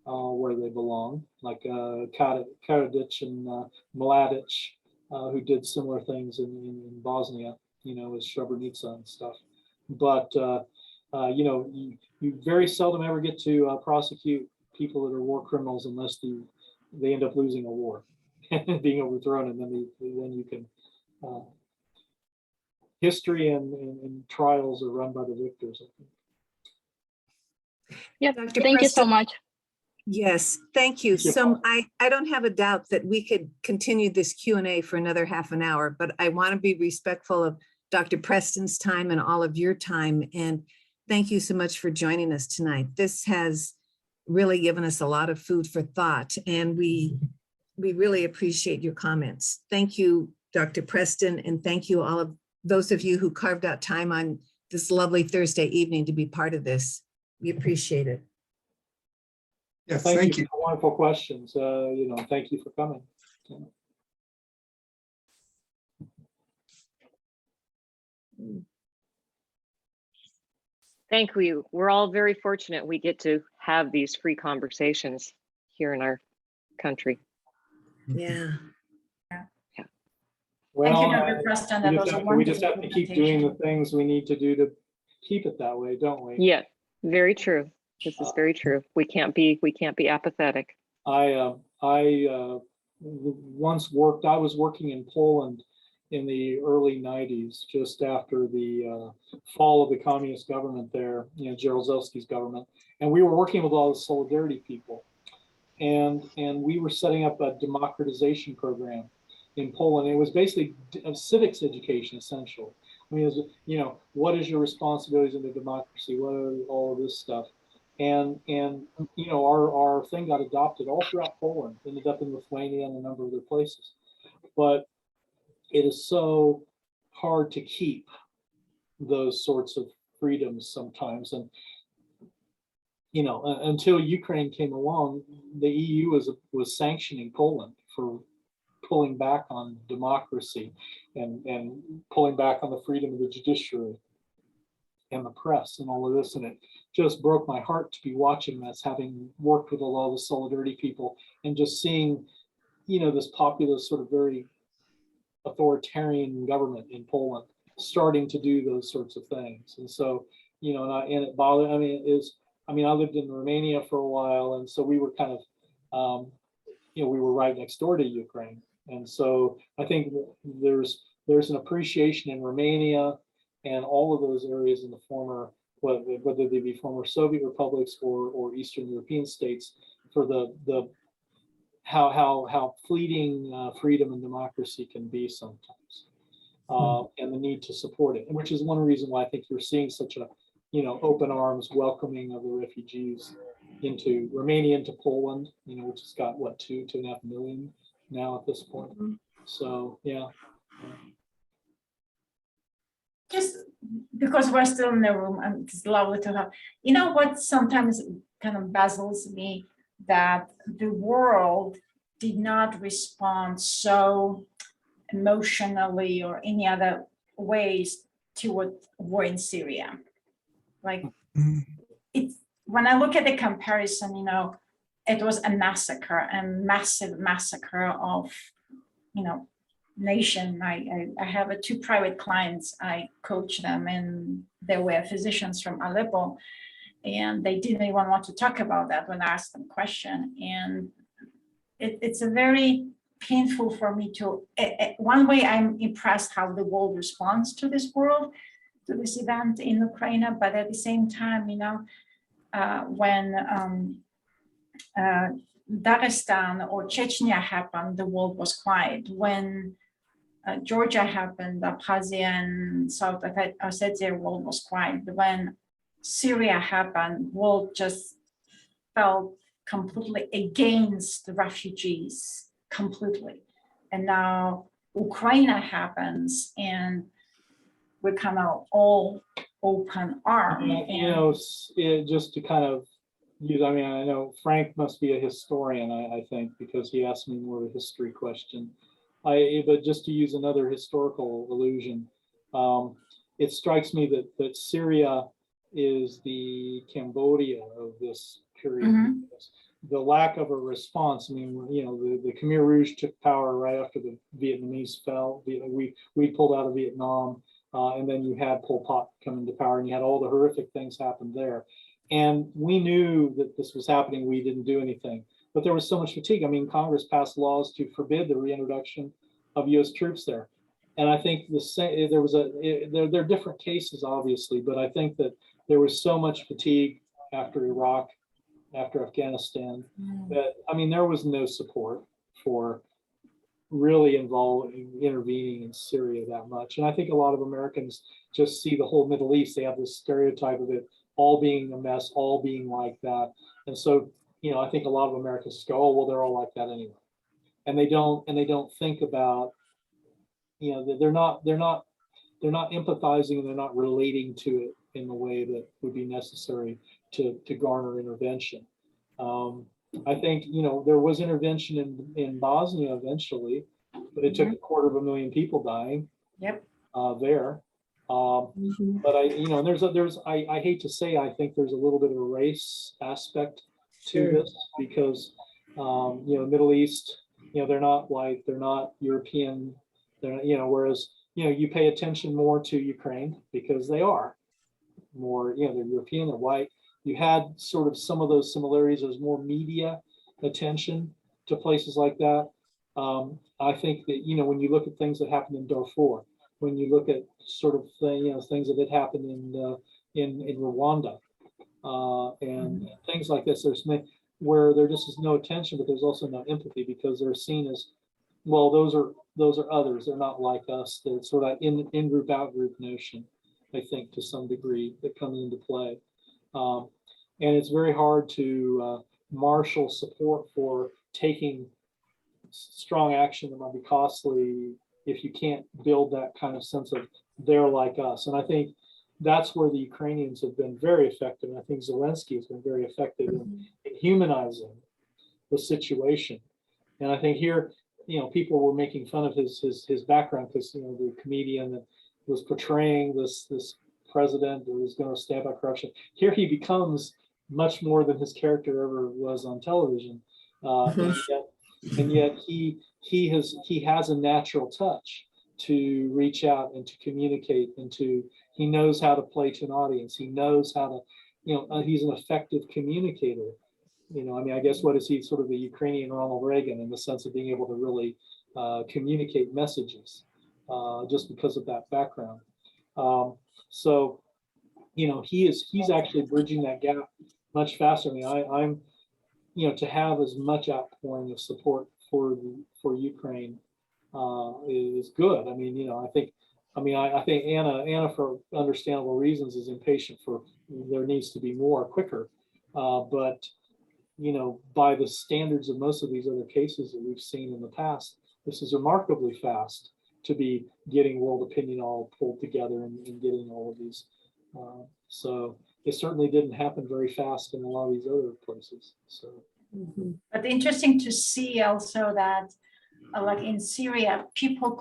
Speaker 2: where they belong, like Karadzic and Mladic, who did similar things in Bosnia, you know, with Srebrenica and stuff. But you know, you very seldom ever get to prosecute people that are war criminals unless they end up losing a war and being overthrown, and then you can. History and trials are run by the victors, I think.
Speaker 8: Yeah,
Speaker 1: Dr.
Speaker 8: thank you so
Speaker 1: Preston.
Speaker 8: much.
Speaker 1: Yes, thank you.
Speaker 2: Thank you.
Speaker 1: So I don't have a doubt that we could continue this Q&A for another half an hour, but I want to be respectful of Dr. Preston's time and all of your time. And thank you so much for joining us tonight. This has really given us a lot of food for thought, and we really appreciate your comments. Thank you, Dr. Preston, and thank you all of those of you who carved out time on this lovely Thursday evening to be part of this. We appreciate it.
Speaker 3: Yes,
Speaker 2: Thank you for wonderful questions. You know, thank you for coming.
Speaker 9: Thank you. We're all very fortunate we get to have these free conversations here in our country.
Speaker 1: Yeah.
Speaker 2: Well,
Speaker 7: Thank you, Dr. Preston. That was a
Speaker 2: we just have to
Speaker 7: wonderful
Speaker 2: keep doing the
Speaker 7: presentation.
Speaker 2: things we need to do to keep it that way, don't we?
Speaker 9: Yeah, very true. This is very true. We can't be apathetic.
Speaker 2: I once worked, I was working in Poland in the early 90s, just after the fall of the communist government there, you know, Jaruzelski's government. And we were working with all the Solidarity people. And we were setting up a democratization program in Poland. It was basically a civics education, essentially. I mean, it was, you know, what is your responsibilities in the democracy? What are all of this stuff? And you know, our thing got adopted all throughout Poland, ended up in Lithuania and a number of other places. But it is so hard to keep those sorts of freedoms sometimes. And, you know, until Ukraine came along, the EU was sanctioning Poland for pulling back on democracy and pulling back on the freedom of the judiciary. and the press and all of this. And it just broke my heart to be watching this, having worked with a lot of the Solidarity people and just seeing, this populist sort of very authoritarian government in Poland starting to do those sorts of things. And so, and it bothered, I lived in Romania for a while. And so we were kind of, we were right next door to Ukraine. And so I think there's an appreciation in Romania and all of those areas in the former, whether they be former Soviet republics or Eastern European states, for the how fleeting freedom and democracy can be sometimes, and the need to support it, which is one reason why I think you're seeing such a open arms welcoming of the refugees into Romania, into Poland, which has got what, 2.5 million now at this point. So yeah.
Speaker 7: Just because we're still in the room, and it's lovely to have, what sometimes kind of baffles me, that the world did not respond so emotionally or any other ways to what war in Syria. Like, it's, when I look at the comparison, it was a massacre, a massive massacre of, nation. I have 2 private clients. I coach them, and they were physicians from Aleppo, and they didn't even want to talk about that when I asked them question. And it's a very painful for me to, one way I'm impressed how the world responds to this event in Ukraine, but at the same time, when Dagestan or Chechnya happened, the world was quiet. When Georgia happened, Abkhazia and South Ossetia, world was quiet. When Syria happened, world just felt completely against the refugees, completely. And now Ukraine happens, and we kind of all open arm.
Speaker 2: Just to kind of use, I know Frank must be a historian, I think, because he asked me more of a history question. But just to use another historical allusion, it strikes me that Syria is the Cambodia of this period. Mm-hmm. The lack of a response. The Khmer Rouge took power right after the Vietnamese fell. We pulled out of Vietnam, and then you had Pol Pot come into power, and you had all the horrific things happen there. And we knew that this was happening. We didn't do anything. But there was so much fatigue. Congress passed laws to forbid the reintroduction of U.S. troops there. And I think there are different cases, obviously, but I think that there was so much fatigue after Iraq, after Afghanistan, that, there was no support for really intervening in Syria that much. And I think a lot of Americans just see the whole Middle East. They have this stereotype of it all being a mess, all being like that. And so, I think a lot of Americans go, oh, well, they're all like that anyway. And they don't think about, they're not empathizing, and they're not relating to it in the way that would be necessary to garner intervention. I think, there was intervention in Bosnia eventually, but it took 250,000 people dying.
Speaker 7: Yep.
Speaker 2: There. But I hate to say, I think there's a little bit of a race aspect to this, because Middle East, they're not white, they're not European, whereas you pay attention more to Ukraine because they are more, they're European, they're white. You had sort of some of those similarities. There's more media attention to places like that. I think that when you look at things that happened in Darfur, when you look at sort of things that had happened in Rwanda, and things like this, there's where there just is no attention, but there's also no empathy, because they're seen as, well, those are others. They're not like us. They're sort of in group, out group notion, I think, to some degree, that comes into play. And it's very hard to marshal support for taking strong action that might be costly if you can't build that kind of sense of they're like us. And I think that's where the Ukrainians have been very effective. And I think Zelensky has been very effective in humanizing the situation. And I think here, people were making fun of his background, because the comedian that was portraying this president or is going to stand by corruption. Here he becomes much more than his character ever was on television, and yet he has a natural touch to reach out and to communicate, and he knows how to play to an audience. He knows how to, he's an effective communicator. I mean, I guess what is he, sort of the Ukrainian Ronald Reagan in the sense of being able to really communicate messages just because of that background. So, he's actually bridging that gap much faster. I mean, I'm to have as much outpouring of support for Ukraine is good. I mean, I think Anna, for understandable reasons, is impatient for there needs to be more quicker. But by the standards of most of these other cases that we've seen in the past, this is remarkably fast to be getting world opinion all pulled together and getting all of these. So it certainly didn't happen very fast in a lot of these other places. So,
Speaker 7: but interesting to see also that, like in Syria, people